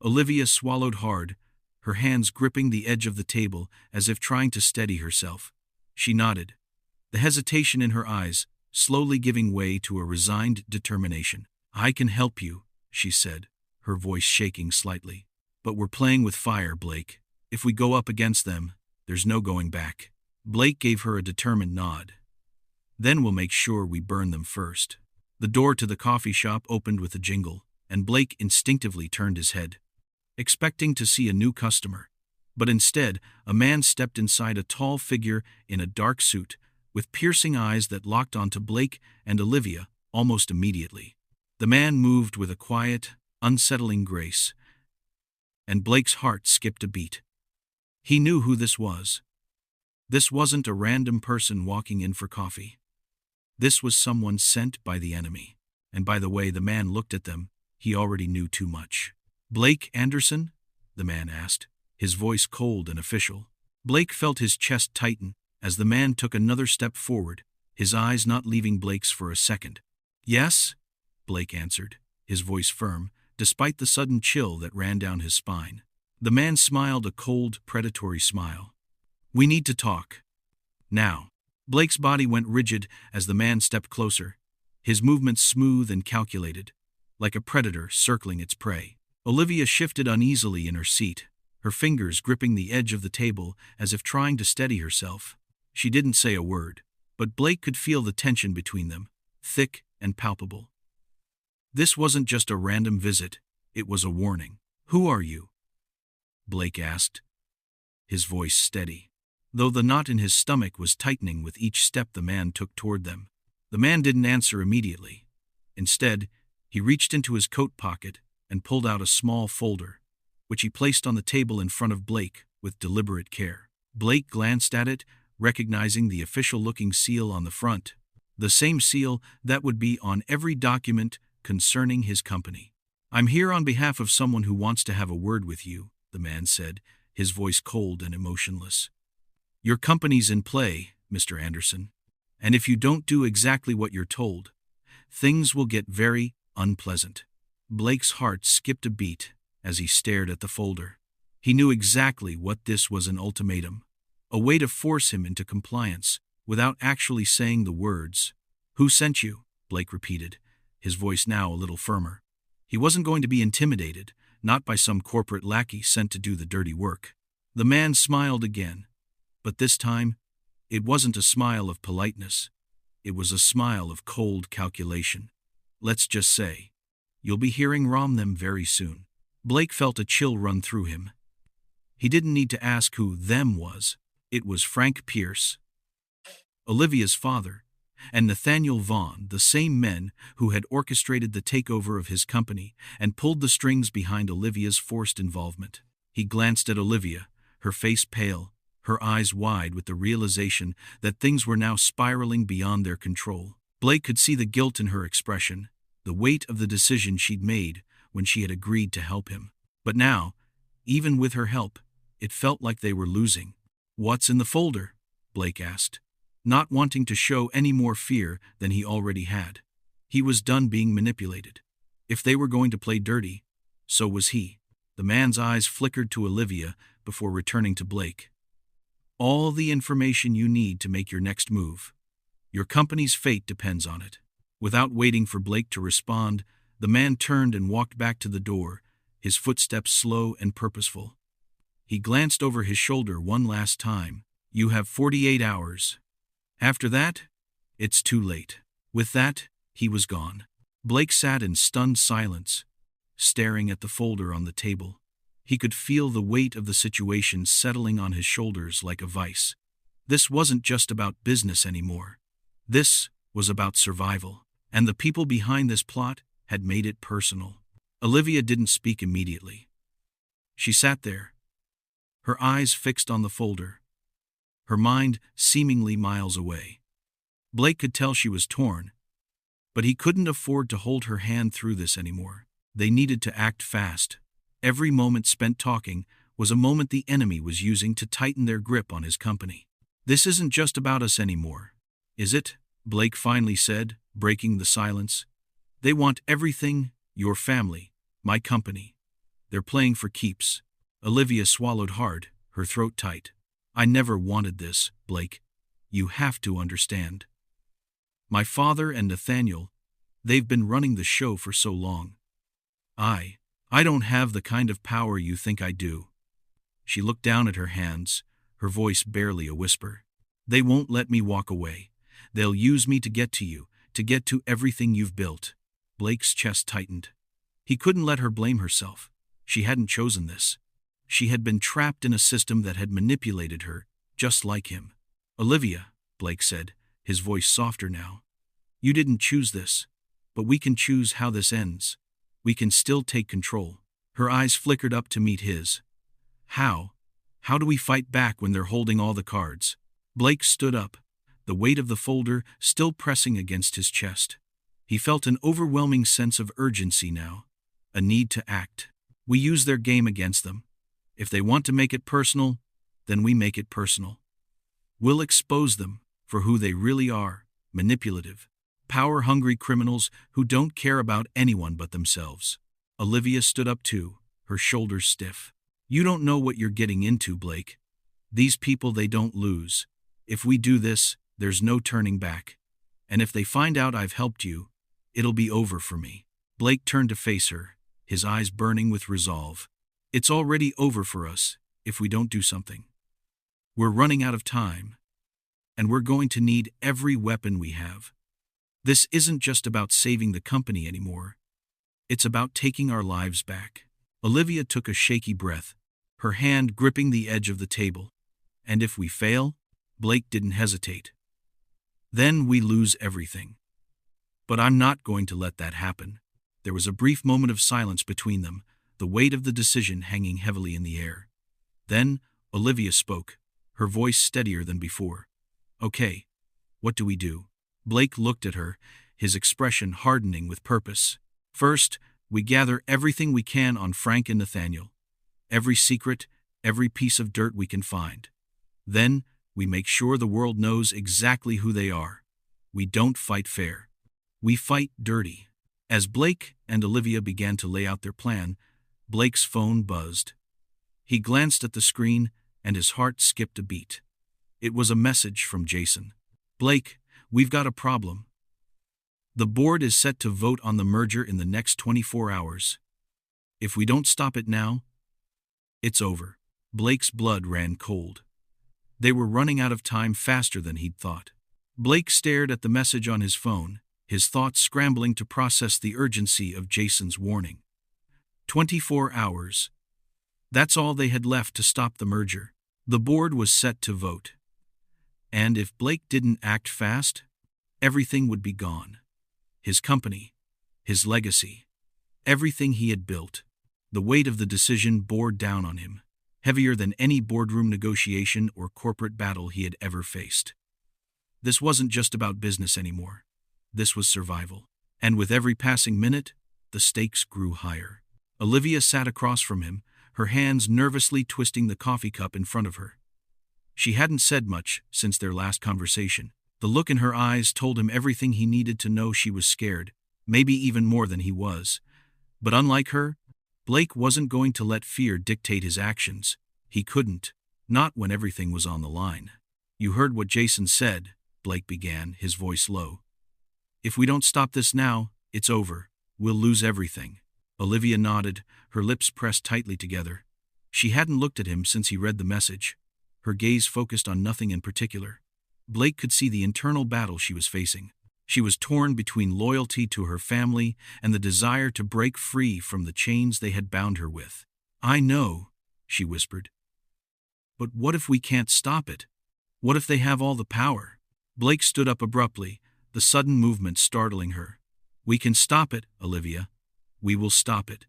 Olivia swallowed hard, her hands gripping the edge of the table as if trying to steady herself. She nodded, the hesitation in her eyes slowly giving way to a resigned determination. I can help you, she said, her voice shaking slightly. But we're playing with fire, Blake. If we go up against them, there's no going back. Blake gave her a determined nod. Then we'll make sure we burn them first. The door to the coffee shop opened with a jingle, and Blake instinctively turned his head, expecting to see a new customer. But instead, a man stepped inside, a tall figure in a dark suit, with piercing eyes that locked onto Blake and Olivia almost immediately. The man moved with a quiet, unsettling grace, and Blake's heart skipped a beat. He knew who this was. This wasn't a random person walking in for coffee. This was someone sent by the enemy. And by the way the man looked at them, he already knew too much. Blake Anderson? The man asked, his voice cold and official. Blake felt his chest tighten as the man took another step forward, his eyes not leaving Blake's for a second. Yes? Blake answered, his voice firm, despite the sudden chill that ran down his spine. The man smiled a cold, predatory smile. We need to talk. Now. Blake's body went rigid as the man stepped closer, his movements smooth and calculated, like a predator circling its prey. Olivia shifted uneasily in her seat, her fingers gripping the edge of the table as if trying to steady herself. She didn't say a word, but Blake could feel the tension between them, thick and palpable. This wasn't just a random visit, it was a warning. Who are you? Blake asked, his voice steady, though the knot in his stomach was tightening with each step the man took toward them. The man didn't answer immediately. Instead, he reached into his coat pocket and pulled out a small folder, which he placed on the table in front of Blake with deliberate care. Blake glanced at it, recognizing the official-looking seal on the front, the same seal that would be on every document concerning his company. I'm here on behalf of someone who wants to have a word with you, the man said, his voice cold and emotionless. Your company's in play, Mr. Anderson, and if you don't do exactly what you're told, things will get very unpleasant. Blake's heart skipped a beat as he stared at the folder. He knew exactly what this was: an ultimatum, a way to force him into compliance without actually saying the words. Who sent you? Blake repeated, his voice now a little firmer. He wasn't going to be intimidated, not by some corporate lackey sent to do the dirty work. The man smiled again, but this time, it wasn't a smile of politeness. It was a smile of cold calculation. Let's just say, you'll be hearing from them very soon. Blake felt a chill run through him. He didn't need to ask who them was. It was Frank Pierce, Olivia's father, and Nathaniel Vaughn, the same men who had orchestrated the takeover of his company and pulled the strings behind Olivia's forced involvement. He glanced at Olivia, her face pale, her eyes wide with the realization that things were now spiraling beyond their control. Blake could see the guilt in her expression, the weight of the decision she'd made when she had agreed to help him. But now, even with her help, it felt like they were losing. "What's in the folder?" Blake asked, not wanting to show any more fear than he already had. He was done being manipulated. If they were going to play dirty, so was he. The man's eyes flickered to Olivia before returning to Blake. "All the information you need to make your next move. Your company's fate depends on it." Without waiting for Blake to respond, the man turned and walked back to the door, his footsteps slow and purposeful. He glanced over his shoulder one last time. "You have 48 hours. After that, it's too late." With that, he was gone. Blake sat in stunned silence, staring at the folder on the table. He could feel the weight of the situation settling on his shoulders like a vice. This wasn't just about business anymore. This was about survival, and the people behind this plot had made it personal. Olivia didn't speak immediately. She sat there, her eyes fixed on the folder, her mind seemingly miles away. Blake could tell she was torn, but he couldn't afford to hold her hand through this anymore. They needed to act fast. Every moment spent talking was a moment the enemy was using to tighten their grip on his company. "This isn't just about us anymore, is it?" Blake finally said, breaking the silence. "They want everything, your family, my company. They're playing for keeps." Olivia swallowed hard, her throat tight. "I never wanted this, Blake. You have to understand. My father and Nathaniel, they've been running the show for so long. I don't have the kind of power you think I do." She looked down at her hands, her voice barely a whisper. "They won't let me walk away. They'll use me to get to you, to get to everything you've built." Blake's chest tightened. He couldn't let her blame herself. She hadn't chosen this. She had been trapped in a system that had manipulated her, just like him. "Olivia," Blake said, his voice softer now, "you didn't choose this, but we can choose how this ends. We can still take control." Her eyes flickered up to meet his. "How? How do we fight back when they're holding all the cards?" Blake stood up, the weight of the folder still pressing against his chest. He felt an overwhelming sense of urgency now, a need to act. "We use their game against them. If they want to make it personal, then we make it personal. We'll expose them for who they really are, manipulative, power-hungry criminals who don't care about anyone but themselves." Olivia stood up too, her shoulders stiff. "You don't know what you're getting into, Blake. These people, they don't lose. If we do this, there's no turning back. And if they find out I've helped you, it'll be over for me." Blake turned to face her, his eyes burning with resolve. "It's already over for us if we don't do something. We're running out of time, and we're going to need every weapon we have. This isn't just about saving the company anymore. It's about taking our lives back." Olivia took a shaky breath, her hand gripping the edge of the table. "And if we fail?" Blake didn't hesitate. "Then we lose everything. But I'm not going to let that happen." There was a brief moment of silence between them, the weight of the decision hanging heavily in the air. Then Olivia spoke, her voice steadier than before. "Okay, what do we do?" Blake looked at her, his expression hardening with purpose. "First, we gather everything we can on Frank and Nathaniel. Every secret, every piece of dirt we can find. Then, we make sure the world knows exactly who they are. We don't fight fair. We fight dirty." As Blake and Olivia began to lay out their plan, Blake's phone buzzed. He glanced at the screen, and his heart skipped a beat. It was a message from Jason. "Blake, we've got a problem. The board is set to vote on the merger in the next 24 hours. If we don't stop it now, it's over." Blake's blood ran cold. They were running out of time faster than he'd thought. Blake stared at the message on his phone, his thoughts scrambling to process the urgency of Jason's warning. 24 hours. That's all they had left to stop the merger. The board was set to vote. And if Blake didn't act fast, everything would be gone. His company, his legacy, everything he had built. The weight of the decision bore down on him. heavier than any boardroom negotiation or corporate battle he had ever faced. This wasn't just about business anymore. This was survival. And with every passing minute, the stakes grew higher. Olivia sat across from him, her hands nervously twisting the coffee cup in front of her. She hadn't said much since their last conversation. The look in her eyes told him everything he needed to know. She was scared, maybe even more than he was. But unlike her, Blake wasn't going to let fear dictate his actions. He couldn't, not when everything was on the line. "You heard what Jason said," Blake began, his voice low. "If we don't stop this now, it's over. We'll lose everything." Olivia nodded, her lips pressed tightly together. She hadn't looked at him since he read the message. Her gaze focused on nothing in particular. Blake could see the internal battle she was facing. She was torn between loyalty to her family and the desire to break free from the chains they had bound her with. "I know," she whispered. "But what if we can't stop it? What if they have all the power?" Blake stood up abruptly, the sudden movement startling her. "We can stop it, Olivia. We will stop it."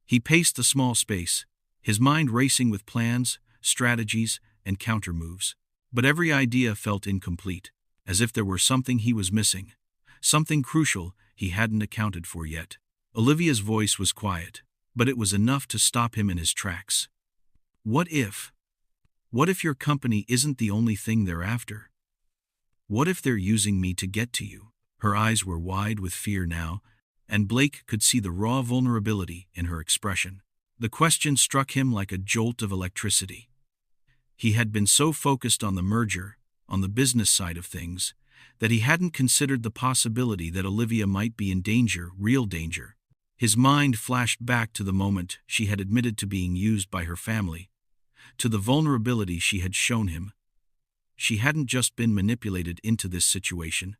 He paced the small space, his mind racing with plans, strategies, and countermoves. But every idea felt incomplete, as if there were something he was missing, something crucial he hadn't accounted for yet. Olivia's voice was quiet, but it was enough to stop him in his tracks. "What if? What if your company isn't the only thing they're after? What if they're using me to get to you?" Her eyes were wide with fear now, and Blake could see the raw vulnerability in her expression. The question struck him like a jolt of electricity. He had been so focused on the merger, on the business side of things, that he hadn't considered the possibility that Olivia might be in danger, real danger. His mind flashed back to the moment she had admitted to being used by her family, to the vulnerability she had shown him. She hadn't just been manipulated into this situation.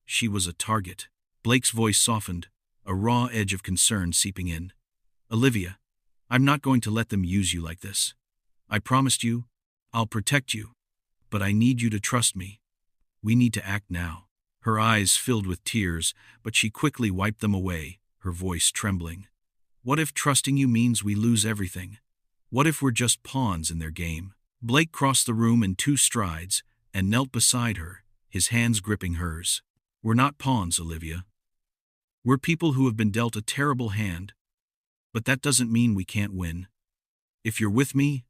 She was a target. Blake's voice softened, a raw edge of concern seeping in. "Olivia, I'm not going to let them use you like this. I promised you, I'll protect you. But I need you to trust me. We need to act now." Her eyes filled with tears, but she quickly wiped them away, her voice trembling. "What if trusting you means we lose everything? What if we're just pawns in their game?" Blake crossed the room in 2 strides and knelt beside her, his hands gripping hers. "We're not pawns, Olivia. We're people who have been dealt a terrible hand, but that doesn't mean we can't win. If you're with me,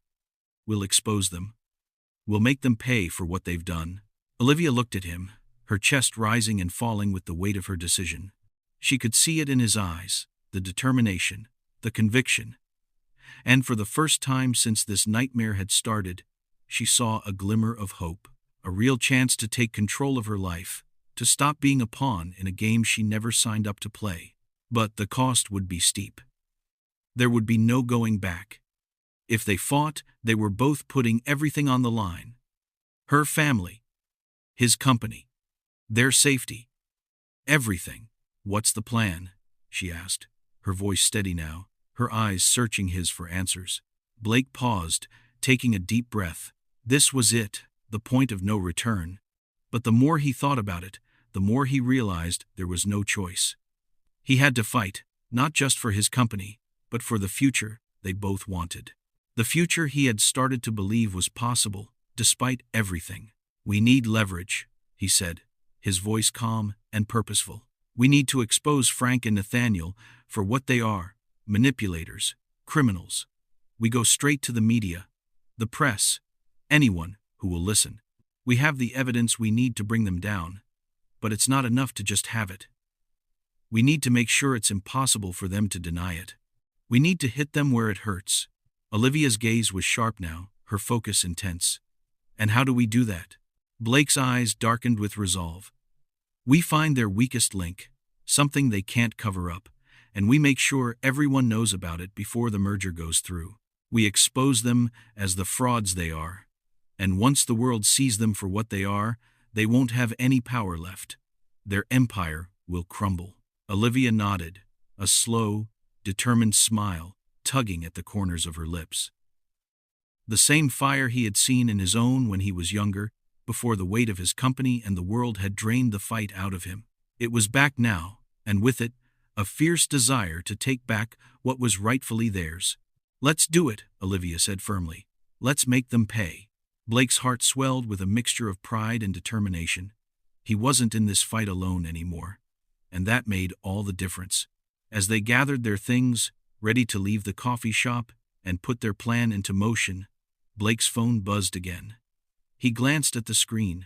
we'll expose them. We'll make them pay for what they've done." Olivia looked at him, her chest rising and falling with the weight of her decision. She could see it in his eyes, the determination, the conviction. And for the first time since this nightmare had started, she saw a glimmer of hope, a real chance to take control of her life, to stop being a pawn in a game she never signed up to play. But the cost would be steep. There would be no going back. If they fought, they were both putting everything on the line. Her family, his company, their safety, everything. "What's the plan?" she asked, her voice steady now, her eyes searching his for answers. Blake paused, taking a deep breath. This was it, the point of no return. But the more he thought about it, the more he realized there was no choice. He had to fight, not just for his company, but for the future they both wanted. The future he had started to believe was possible, despite everything. "We need leverage," he said, his voice calm and purposeful. "We need to expose Frank and Nathaniel for what they are, manipulators, criminals. We go straight to the media, the press, anyone who will listen. We have the evidence we need to bring them down, but it's not enough to just have it. We need to make sure it's impossible for them to deny it. We need to hit them where it hurts." Olivia's gaze was sharp now, her focus intense. "And how do we do that?" Blake's eyes darkened with resolve. "We find their weakest link, something they can't cover up, and we make sure everyone knows about it before the merger goes through. We expose them as the frauds they are. And once the world sees them for what they are, they won't have any power left. Their empire will crumble." Olivia nodded, a slow, determined smile tugging at the corners of her lips. The same fire he had seen in his own when he was younger, before the weight of his company and the world had drained the fight out of him. It was back now, and with it, a fierce desire to take back what was rightfully theirs. Let's do it, Olivia said firmly. Let's make them pay. Blake's heart swelled with a mixture of pride and determination. He wasn't in this fight alone anymore, and that made all the difference. As they gathered their things, ready to leave the coffee shop and put their plan into motion, Blake's phone buzzed again. He glanced at the screen.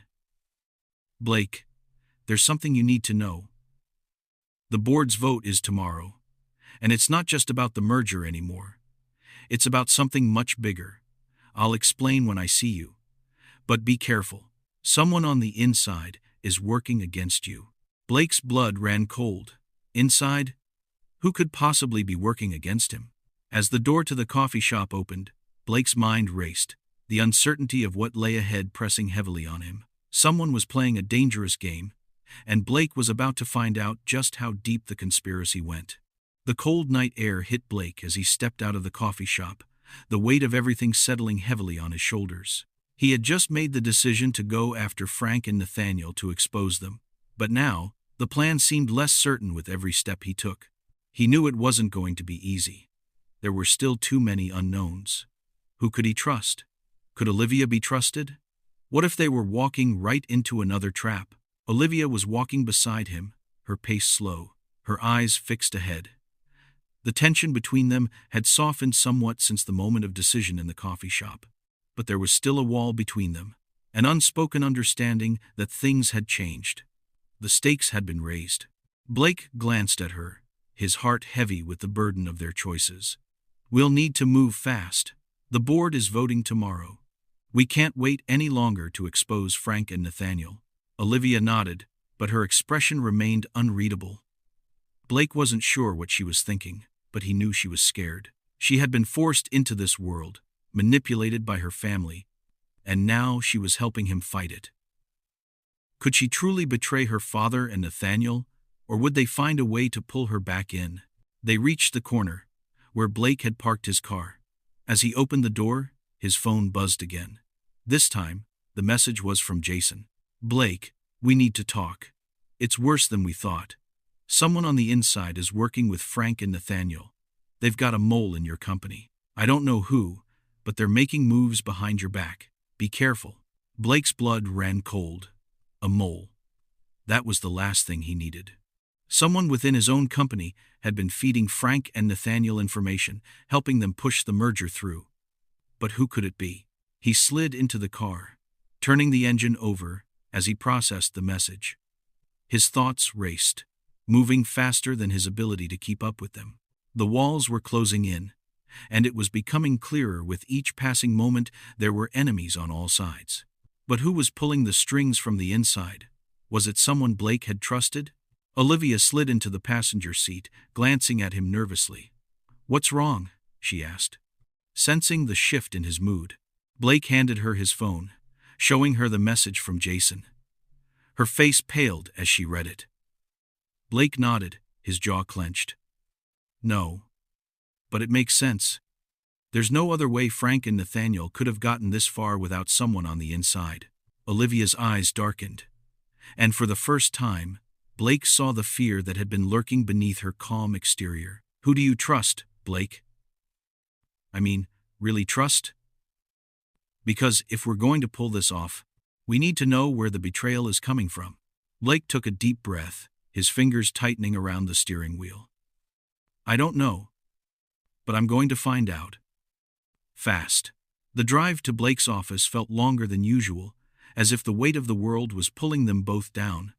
Blake, there's something you need to know. The board's vote is tomorrow, and it's not just about the merger anymore. It's about something much bigger. I'll explain when I see you. But be careful. Someone on the inside is working against you. Blake's blood ran cold. Inside? Who could possibly be working against him? As the door to the coffee shop opened, Blake's mind raced, the uncertainty of what lay ahead pressing heavily on him. Someone was playing a dangerous game, and Blake was about to find out just how deep the conspiracy went. The cold night air hit Blake as he stepped out of the coffee shop, the weight of everything settling heavily on his shoulders. He had just made the decision to go after Frank and Nathaniel to expose them, but now, the plan seemed less certain with every step he took. He knew it wasn't going to be easy. There were still too many unknowns. Who could he trust? Could Olivia be trusted? What if they were walking right into another trap? Olivia was walking beside him, her pace slow, her eyes fixed ahead. The tension between them had softened somewhat since the moment of decision in the coffee shop, but there was still a wall between them, an unspoken understanding that things had changed. The stakes had been raised. Blake glanced at her, his heart heavy with the burden of their choices. We'll need to move fast. The board is voting tomorrow. We can't wait any longer to expose Frank and Nathaniel. Olivia nodded, but her expression remained unreadable. Blake wasn't sure what she was thinking, but he knew she was scared. She had been forced into this world, manipulated by her family, and now she was helping him fight it. Could she truly betray her father and Nathaniel, or would they find a way to pull her back in? They reached the corner, where Blake had parked his car. As he opened the door, his phone buzzed again. This time, the message was from Jason. Blake, we need to talk. It's worse than we thought. Someone on the inside is working with Frank and Nathaniel. They've got a mole in your company. I don't know who, but they're making moves behind your back. Be careful. Blake's blood ran cold. A mole. That was the last thing he needed. Someone within his own company had been feeding Frank and Nathaniel information, helping them push the merger through. But who could it be? He slid into the car, turning the engine over as he processed the message. His thoughts raced, moving faster than his ability to keep up with them. The walls were closing in, and it was becoming clearer with each passing moment there were enemies on all sides. But who was pulling the strings from the inside? Was it someone Blake had trusted? Olivia slid into the passenger seat, glancing at him nervously. "What's wrong?" she asked. Sensing the shift in his mood, Blake handed her his phone, showing her the message from Jason. Her face paled as she read it. Blake nodded, his jaw clenched. "No. But it makes sense. There's no other way Frank and Nathaniel could have gotten this far without someone on the inside." Olivia's eyes darkened, and for the first time, Blake saw the fear that had been lurking beneath her calm exterior. "Who do you trust, Blake? I mean, really trust? Because if we're going to pull this off, we need to know where the betrayal is coming from." Blake took a deep breath, his fingers tightening around the steering wheel. "I don't know, but I'm going to find out. Fast." The drive to Blake's office felt longer than usual, as if the weight of the world was pulling them both down.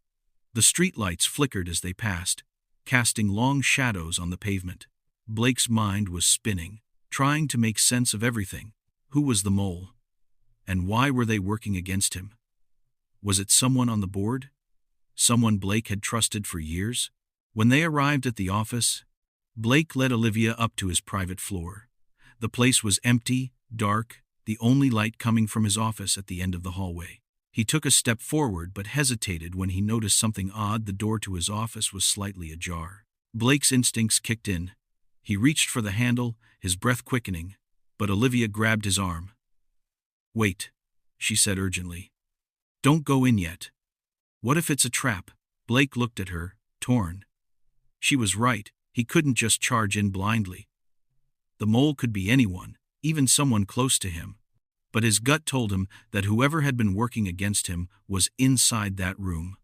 The streetlights flickered as they passed, casting long shadows on the pavement. Blake's mind was spinning, trying to make sense of everything. Who was the mole? And why were they working against him? Was it someone on the board? Someone Blake had trusted for years? When they arrived at the office, Blake led Olivia up to his private floor. The place was empty, dark, the only light coming from his office at the end of the hallway. He took a step forward but hesitated when he noticed something odd. The door to his office was slightly ajar. Blake's instincts kicked in. He reached for the handle, his breath quickening, but Olivia grabbed his arm. "Wait," she said urgently. "Don't go in yet. What if it's a trap?" Blake looked at her, torn. She was right, he couldn't just charge in blindly. The mole could be anyone, even someone close to him. But his gut told him that whoever had been working against him was inside that room.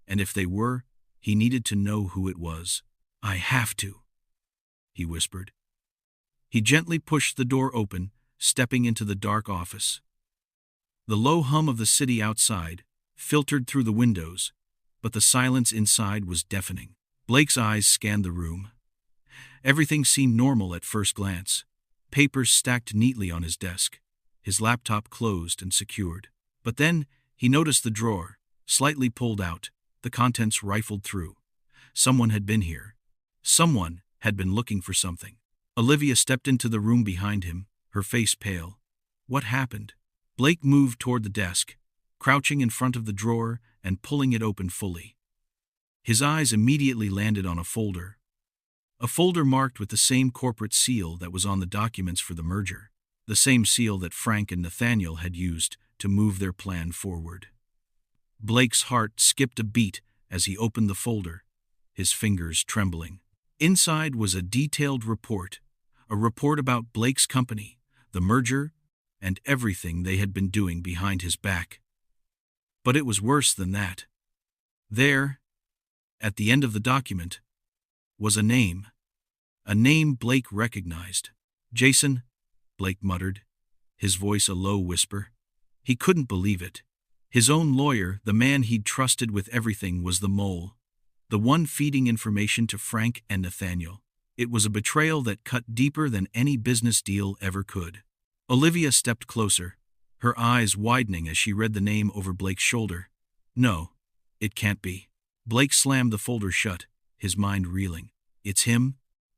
And if they were, he needed to know who it was. "I have to," he whispered. He gently pushed the door open, stepping into the dark office. The low hum of the city outside filtered through the windows, but the silence inside was deafening. Blake's eyes scanned the room. Everything seemed normal at first glance. Papers stacked neatly on his desk, his laptop closed and secured. But then he noticed the drawer, slightly pulled out, the contents rifled through. Someone had been here. Someone had been looking for something. Olivia stepped into the room behind him, her face pale. What happened? Blake moved toward the desk, crouching in front of the drawer and pulling it open fully. His eyes immediately landed on a folder marked with the same corporate seal that was on the documents for the merger, the same seal that Frank and Nathaniel had used to move their plan forward. Blake's heart skipped a beat as he opened the folder, his fingers trembling. Inside was a detailed report, a report about Blake's company, the merger, and everything they had been doing behind his back. But it was worse than that. There, at the end of the document, was a name Blake recognized. "Jason," Blake muttered, his voice a low whisper. He couldn't believe it. His own lawyer, the man he'd trusted with everything, was the mole, the one feeding information to Frank and Nathaniel. It was a betrayal that cut deeper than any business deal ever could. Olivia stepped closer, her eyes widening as she read the name over Blake's shoulder. "No, it can't be." Blake slammed the folder shut, his mind reeling. "It's him."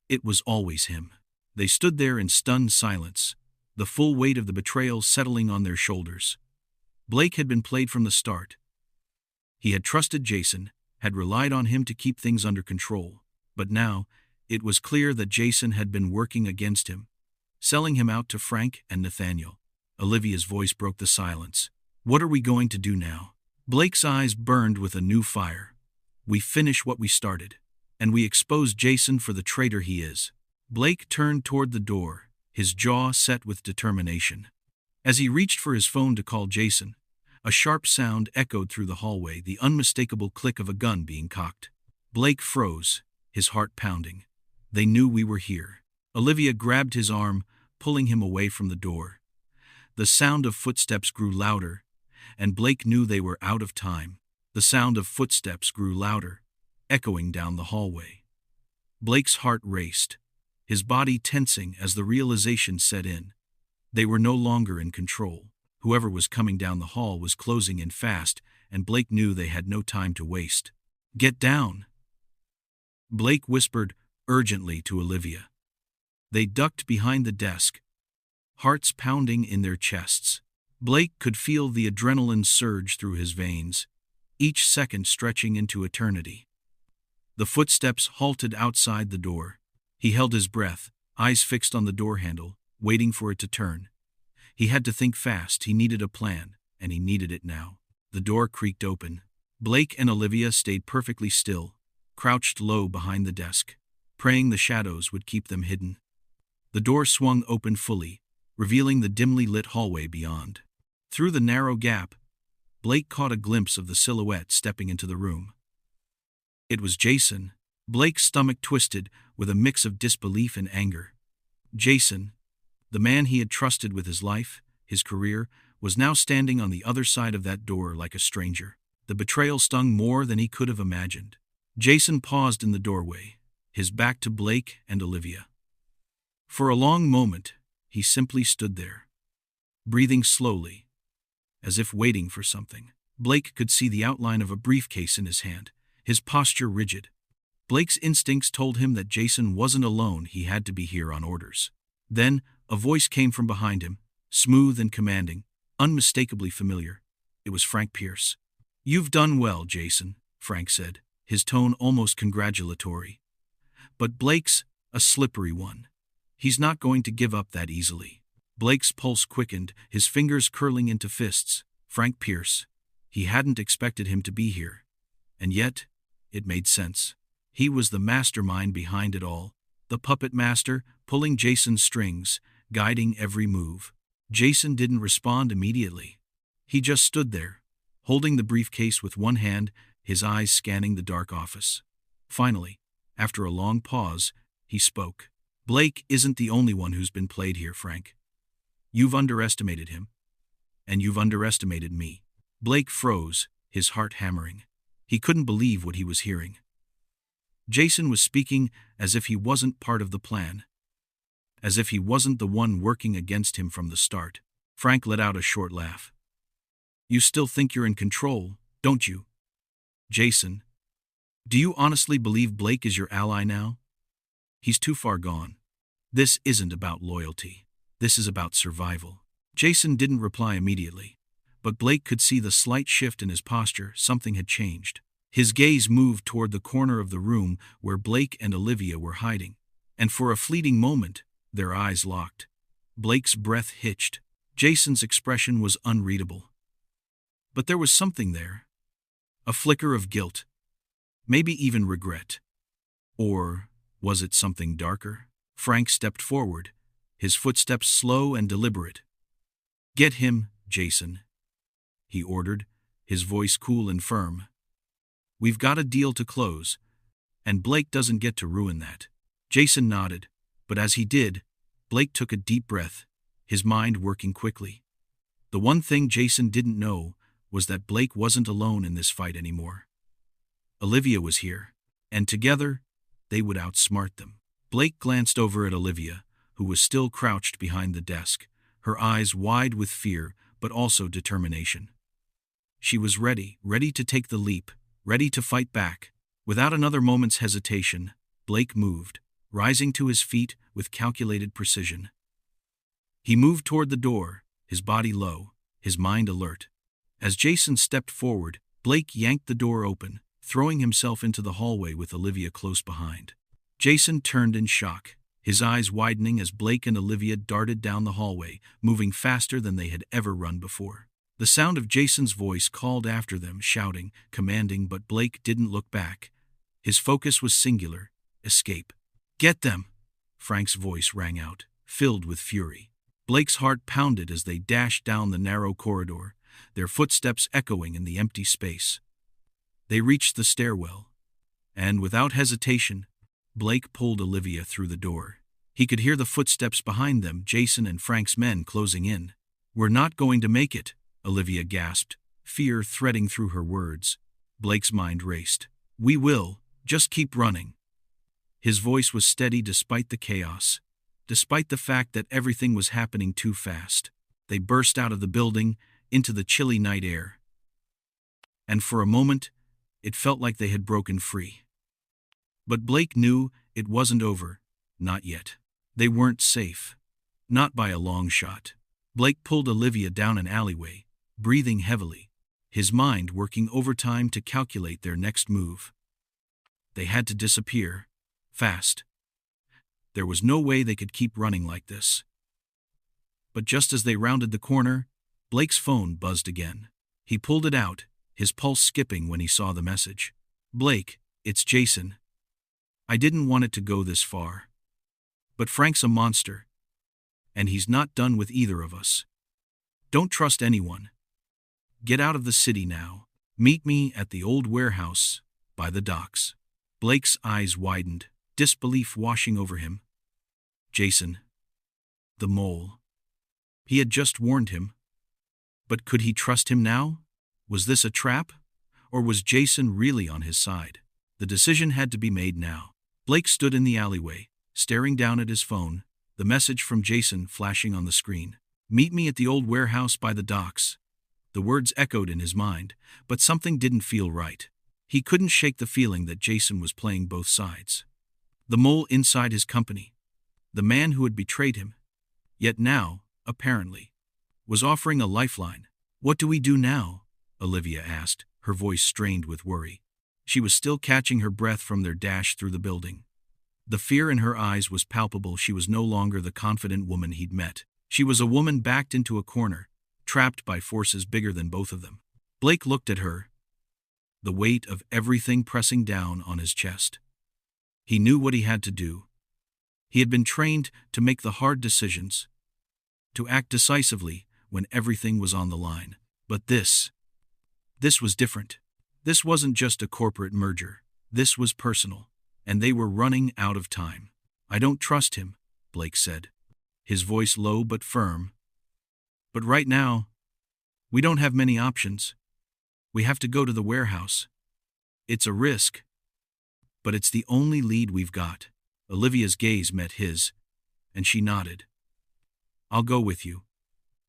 It was always him. They stood there in stunned silence, the full weight of the betrayal settling on their shoulders. Blake had been played from the start. He had trusted Jason, had relied on him to keep things under control. But now, it was clear that Jason had been working against him, selling him out to Frank and Nathaniel. Olivia's voice broke the silence. "What are we going to do now?" Blake's eyes burned with a new fire. "We finish what we started, and we expose Jason for the traitor he is." Blake turned toward the door, his jaw set with determination. As he reached for his phone to call Jason, a sharp sound echoed through the hallway, the unmistakable click of a gun being cocked. Blake froze, his heart pounding. "They knew we were here." Olivia grabbed his arm, pulling him away from the door. The sound of footsteps grew louder, and Blake knew they were out of time. The sound of footsteps grew louder, echoing down the hallway. Blake's heart raced, his body tensing as the realization set in. They were no longer in control. Whoever was coming down the hall was closing in fast, and Blake knew they had no time to waste. "Get down," Blake whispered urgently to Olivia. They ducked behind the desk, hearts pounding in their chests. Blake could feel the adrenaline surge through his veins, each second stretching into eternity. The footsteps halted outside the door. He held his breath, eyes fixed on the door handle, waiting for it to turn. He had to think fast. He needed a plan, and he needed it now. The door creaked open. Blake and Olivia stayed perfectly still, crouched low behind the desk, praying the shadows would keep them hidden. The door swung open fully, revealing the dimly lit hallway beyond. Through the narrow gap, Blake caught a glimpse of the silhouette stepping into the room. It was Jason. Blake's stomach twisted with a mix of disbelief and anger. Jason, the man he had trusted with his life, his career, was now standing on the other side of that door like a stranger. The betrayal stung more than he could have imagined. Jason paused in the doorway, his back to Blake and Olivia. For a long moment, he simply stood there, breathing slowly, as if waiting for something. Blake could see the outline of a briefcase in his hand, his posture rigid. Blake's instincts told him that Jason wasn't alone. He had to be here on orders. Then, a voice came from behind him, smooth and commanding, unmistakably familiar. It was Frank Pierce. "You've done well, Jason," Frank said, his tone almost congratulatory. But Blake's a slippery one. He's not going to give up that easily. Blake's pulse quickened, his fingers curling into fists. Frank Pierce. He hadn't expected him to be here. And yet, it made sense. He was the mastermind behind it all, the puppet master pulling Jason's strings, guiding every move. Jason didn't respond immediately. He just stood there, holding the briefcase with one hand, his eyes scanning the dark office. Finally, after a long pause, he spoke. "Blake isn't the only one who's been played here, Frank. You've underestimated him. And you've underestimated me." Blake froze, his heart hammering. He couldn't believe what he was hearing. Jason was speaking as if he wasn't part of the plan. As if he wasn't the one working against him from the start. Frank let out a short laugh. "You still think you're in control, don't you? Jason, do you honestly believe Blake is your ally now? He's too far gone. This isn't about loyalty. This is about survival." Jason didn't reply immediately, but Blake could see the slight shift in his posture. Something had changed. His gaze moved toward the corner of the room where Blake and Olivia were hiding, and for a fleeting moment, their eyes locked. Blake's breath hitched. Jason's expression was unreadable. But there was something there. A flicker of guilt. Maybe even regret. Or was it something darker? Frank stepped forward, his footsteps slow and deliberate. "Get him, Jason," he ordered, his voice cool and firm. "We've got a deal to close, and Blake doesn't get to ruin that." Jason nodded, but as he did, Blake took a deep breath, his mind working quickly. The one thing Jason didn't know was that Blake wasn't alone in this fight anymore. Olivia was here, and together, they would outsmart them. Blake glanced over at Olivia, who was still crouched behind the desk, her eyes wide with fear but also determination. She was ready to take the leap, ready to fight back. Without another moment's hesitation, Blake moved, rising to his feet with calculated precision. He moved toward the door, his body low, his mind alert. As Jason stepped forward, Blake yanked the door open, throwing himself into the hallway with Olivia close behind. Jason turned in shock, his eyes widening as Blake and Olivia darted down the hallway, moving faster than they had ever run before. The sound of Jason's voice called after them, shouting, commanding, but Blake didn't look back. His focus was singular: escape. "Get them!" Frank's voice rang out, filled with fury. Blake's heart pounded as they dashed down the narrow corridor, their footsteps echoing in the empty space. They reached the stairwell, and without hesitation, Blake pulled Olivia through the door. He could hear the footsteps behind them, Jason and Frank's men closing in. "We're not going to make it," Olivia gasped, fear threading through her words. Blake's mind raced. "We will, just keep running." His voice was steady despite the chaos, despite the fact that everything was happening too fast. They burst out of the building, into the chilly night air. And for a moment, it felt like they had broken free. But Blake knew it wasn't over, not yet. They weren't safe. Not by a long shot. Blake pulled Olivia down an alleyway, breathing heavily, his mind working overtime to calculate their next move. They had to disappear, fast. There was no way they could keep running like this. But just as they rounded the corner, Blake's phone buzzed again. He pulled it out, his pulse skipping when he saw the message. "Blake, it's Jason. I didn't want it to go this far. But Frank's a monster. And he's not done with either of us. Don't trust anyone. Get out of the city now. Meet me at the old warehouse, by the docks." Blake's eyes widened, disbelief washing over him. Jason. The mole. He had just warned him. But could he trust him now? Was this a trap? Or was Jason really on his side? The decision had to be made now. Blake stood in the alleyway, staring down at his phone, the message from Jason flashing on the screen. "Meet me at the old warehouse by the docks." The words echoed in his mind, but something didn't feel right. He couldn't shake the feeling that Jason was playing both sides. The mole inside his company. The man who had betrayed him. Yet now, apparently, was offering a lifeline. "What do we do now?" Olivia asked, her voice strained with worry. She was still catching her breath from their dash through the building. The fear in her eyes was palpable. She was no longer the confident woman he'd met. She was a woman backed into a corner, trapped by forces bigger than both of them. Blake looked at her, the weight of everything pressing down on his chest. He knew what he had to do. He had been trained to make the hard decisions, to act decisively when everything was on the line. But this was different. This wasn't just a corporate merger. This was personal, and they were running out of time. "I don't trust him," Blake said, his voice low but firm. "But right now, we don't have many options. We have to go to the warehouse. It's a risk, but it's the only lead we've got." Olivia's gaze met his, and she nodded. "I'll go with you.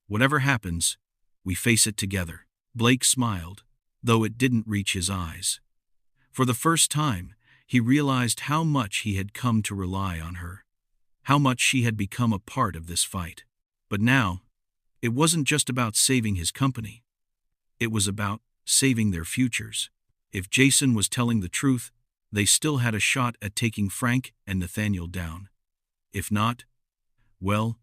Whatever happens, we face it together." Blake smiled, though it didn't reach his eyes. For the first time, he realized how much he had come to rely on her, how much she had become a part of this fight. But now, it wasn't just about saving his company. It was about saving their futures. If Jason was telling the truth, they still had a shot at taking Frank and Nathaniel down. If not, well,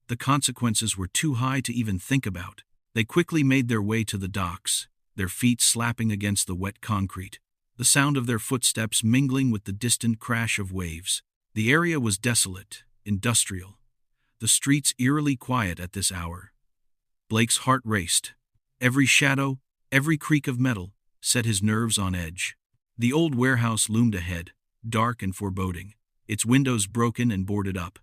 the consequences were too high to even think about. They quickly made their way to the docks, their feet slapping against the wet concrete, the sound of their footsteps mingling with the distant crash of waves. The area was desolate, industrial, the streets eerily quiet at this hour. Blake's heart raced. Every shadow, every creak of metal, set his nerves on edge. The old warehouse loomed ahead, dark and foreboding, its windows broken and boarded up.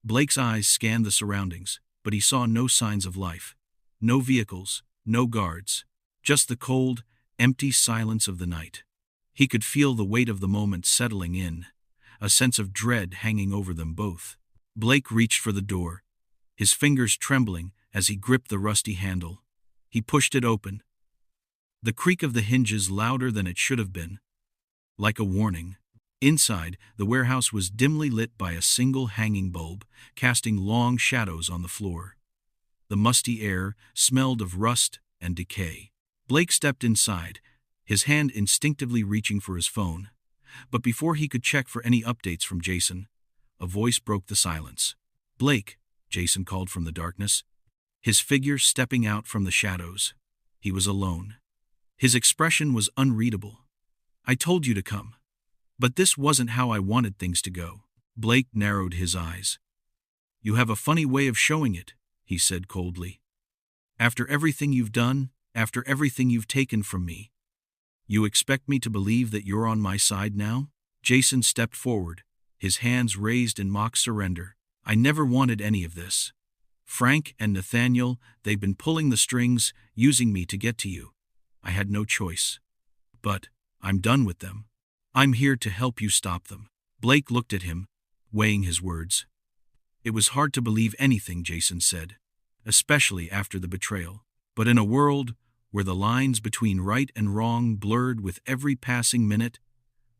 Blake's eyes scanned the surroundings, but he saw no signs of life. No vehicles, no guards, just the cold, empty silence of the night. He could feel the weight of the moment settling in, a sense of dread hanging over them both. Blake reached for the door, his fingers trembling as he gripped the rusty handle. He pushed it open, the creak of the hinges louder than it should have been, like a warning. Inside, the warehouse was dimly lit by a single hanging bulb, casting long shadows on the floor. The musty air smelled of rust and decay. Blake stepped inside, his hand instinctively reaching for his phone. But before he could check for any updates from Jason, a voice broke the silence. "Blake," Jason called from the darkness, his figure stepping out from the shadows. He was alone. His expression was unreadable. "I told you to come. But this wasn't how I wanted things to go." Blake narrowed his eyes. "You have a funny way of showing it," he said coldly. "After everything you've done, after everything you've taken from me, you expect me to believe that you're on my side now?" Jason stepped forward, his hands raised in mock surrender. "I never wanted any of this. Frank and Nathaniel, they've been pulling the strings, using me to get to you. I had no choice. But I'm done with them. I'm here to help you stop them." Blake looked at him, weighing his words. It was hard to believe anything Jason said, especially after the betrayal. But in a world where the lines between right and wrong blurred with every passing minute,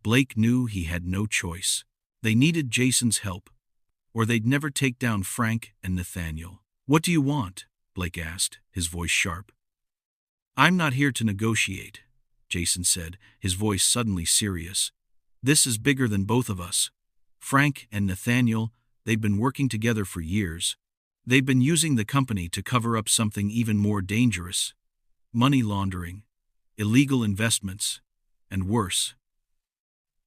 Blake knew he had no choice. They needed Jason's help, or they'd never take down Frank and Nathaniel. "What do you want?" Blake asked, his voice sharp. "I'm not here to negotiate," Jason said, his voice suddenly serious. "This is bigger than both of us. Frank and Nathaniel, they've been working together for years. They've been using the company to cover up something even more dangerous: money laundering, illegal investments, and worse.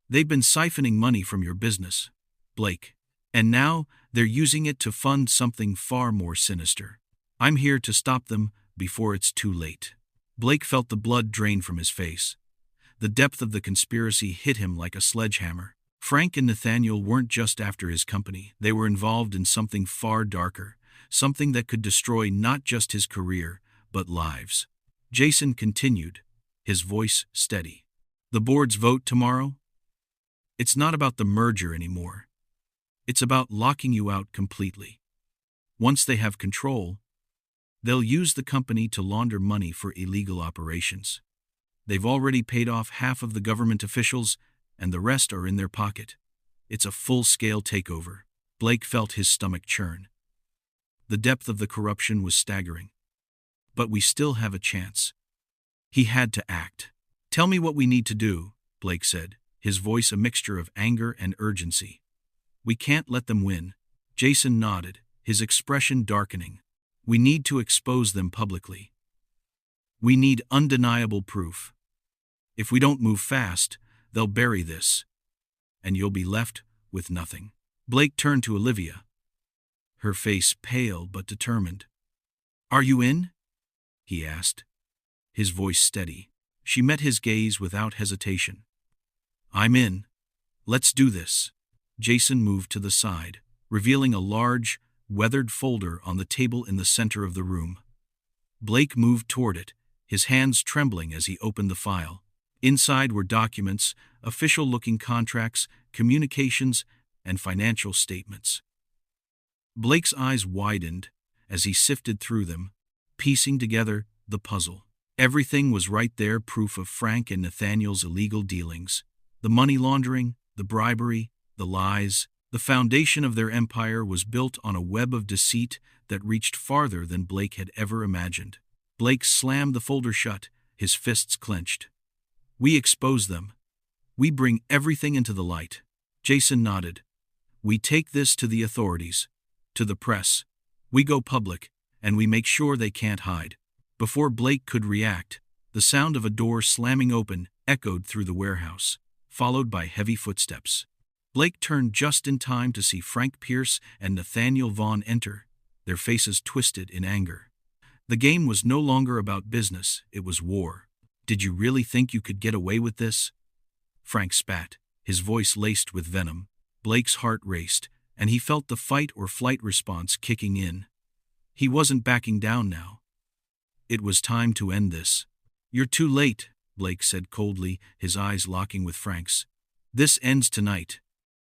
They've been siphoning money from your business, Blake. And now they're using it to fund something far more sinister. I'm here to stop them before it's too late." Blake felt the blood drain from his face. The depth of the conspiracy hit him like a sledgehammer. Frank and Nathaniel weren't just after his company. They were involved in something far darker, something that could destroy not just his career, but lives. Jason continued, his voice steady. "The board's vote tomorrow? It's not about the merger anymore. It's about locking you out completely. Once they have control, they'll use the company to launder money for illegal operations. They've already paid off half of the government officials, and the rest are in their pocket. It's a full-scale takeover." Blake felt his stomach churn. The depth of the corruption was staggering. "But we still have a chance." He had to act. "Tell me what we need to do," Blake said, his voice a mixture of anger and urgency. "We can't let them win." Jason nodded, his expression darkening. "We need to expose them publicly. We need undeniable proof. If we don't move fast, they'll bury this, and you'll be left with nothing." Blake turned to Olivia, her face pale but determined. "Are you in?" he asked, his voice steady. She met his gaze without hesitation. "I'm in. Let's do this." Jason moved to the side, revealing a large, weathered folder on the table in the center of the room. Blake moved toward it, his hands trembling as he opened the file. Inside were documents, official-looking contracts, communications, and financial statements. Blake's eyes widened as he sifted through them, piecing together the puzzle. Everything was right there, proof of Frank and Nathaniel's illegal dealings. The money laundering, the bribery, the lies. The foundation of their empire was built on a web of deceit that reached farther than Blake had ever imagined. Blake slammed the folder shut, his fists clenched. "We expose them. We bring everything into the light." Jason nodded. "We take this to the authorities, to the press. We go public, and we make sure they can't hide." Before Blake could react, the sound of a door slamming open echoed through the warehouse, followed by heavy footsteps. Blake turned just in time to see Frank Pierce and Nathaniel Vaughn enter, their faces twisted in anger. The game was no longer about business, it was war. "Did you really think you could get away with this?" Frank spat, his voice laced with venom. Blake's heart raced, and he felt the fight-or-flight response kicking in. He wasn't backing down now. It was time to end this. "You're too late," Blake said coldly, his eyes locking with Frank's. "This ends tonight.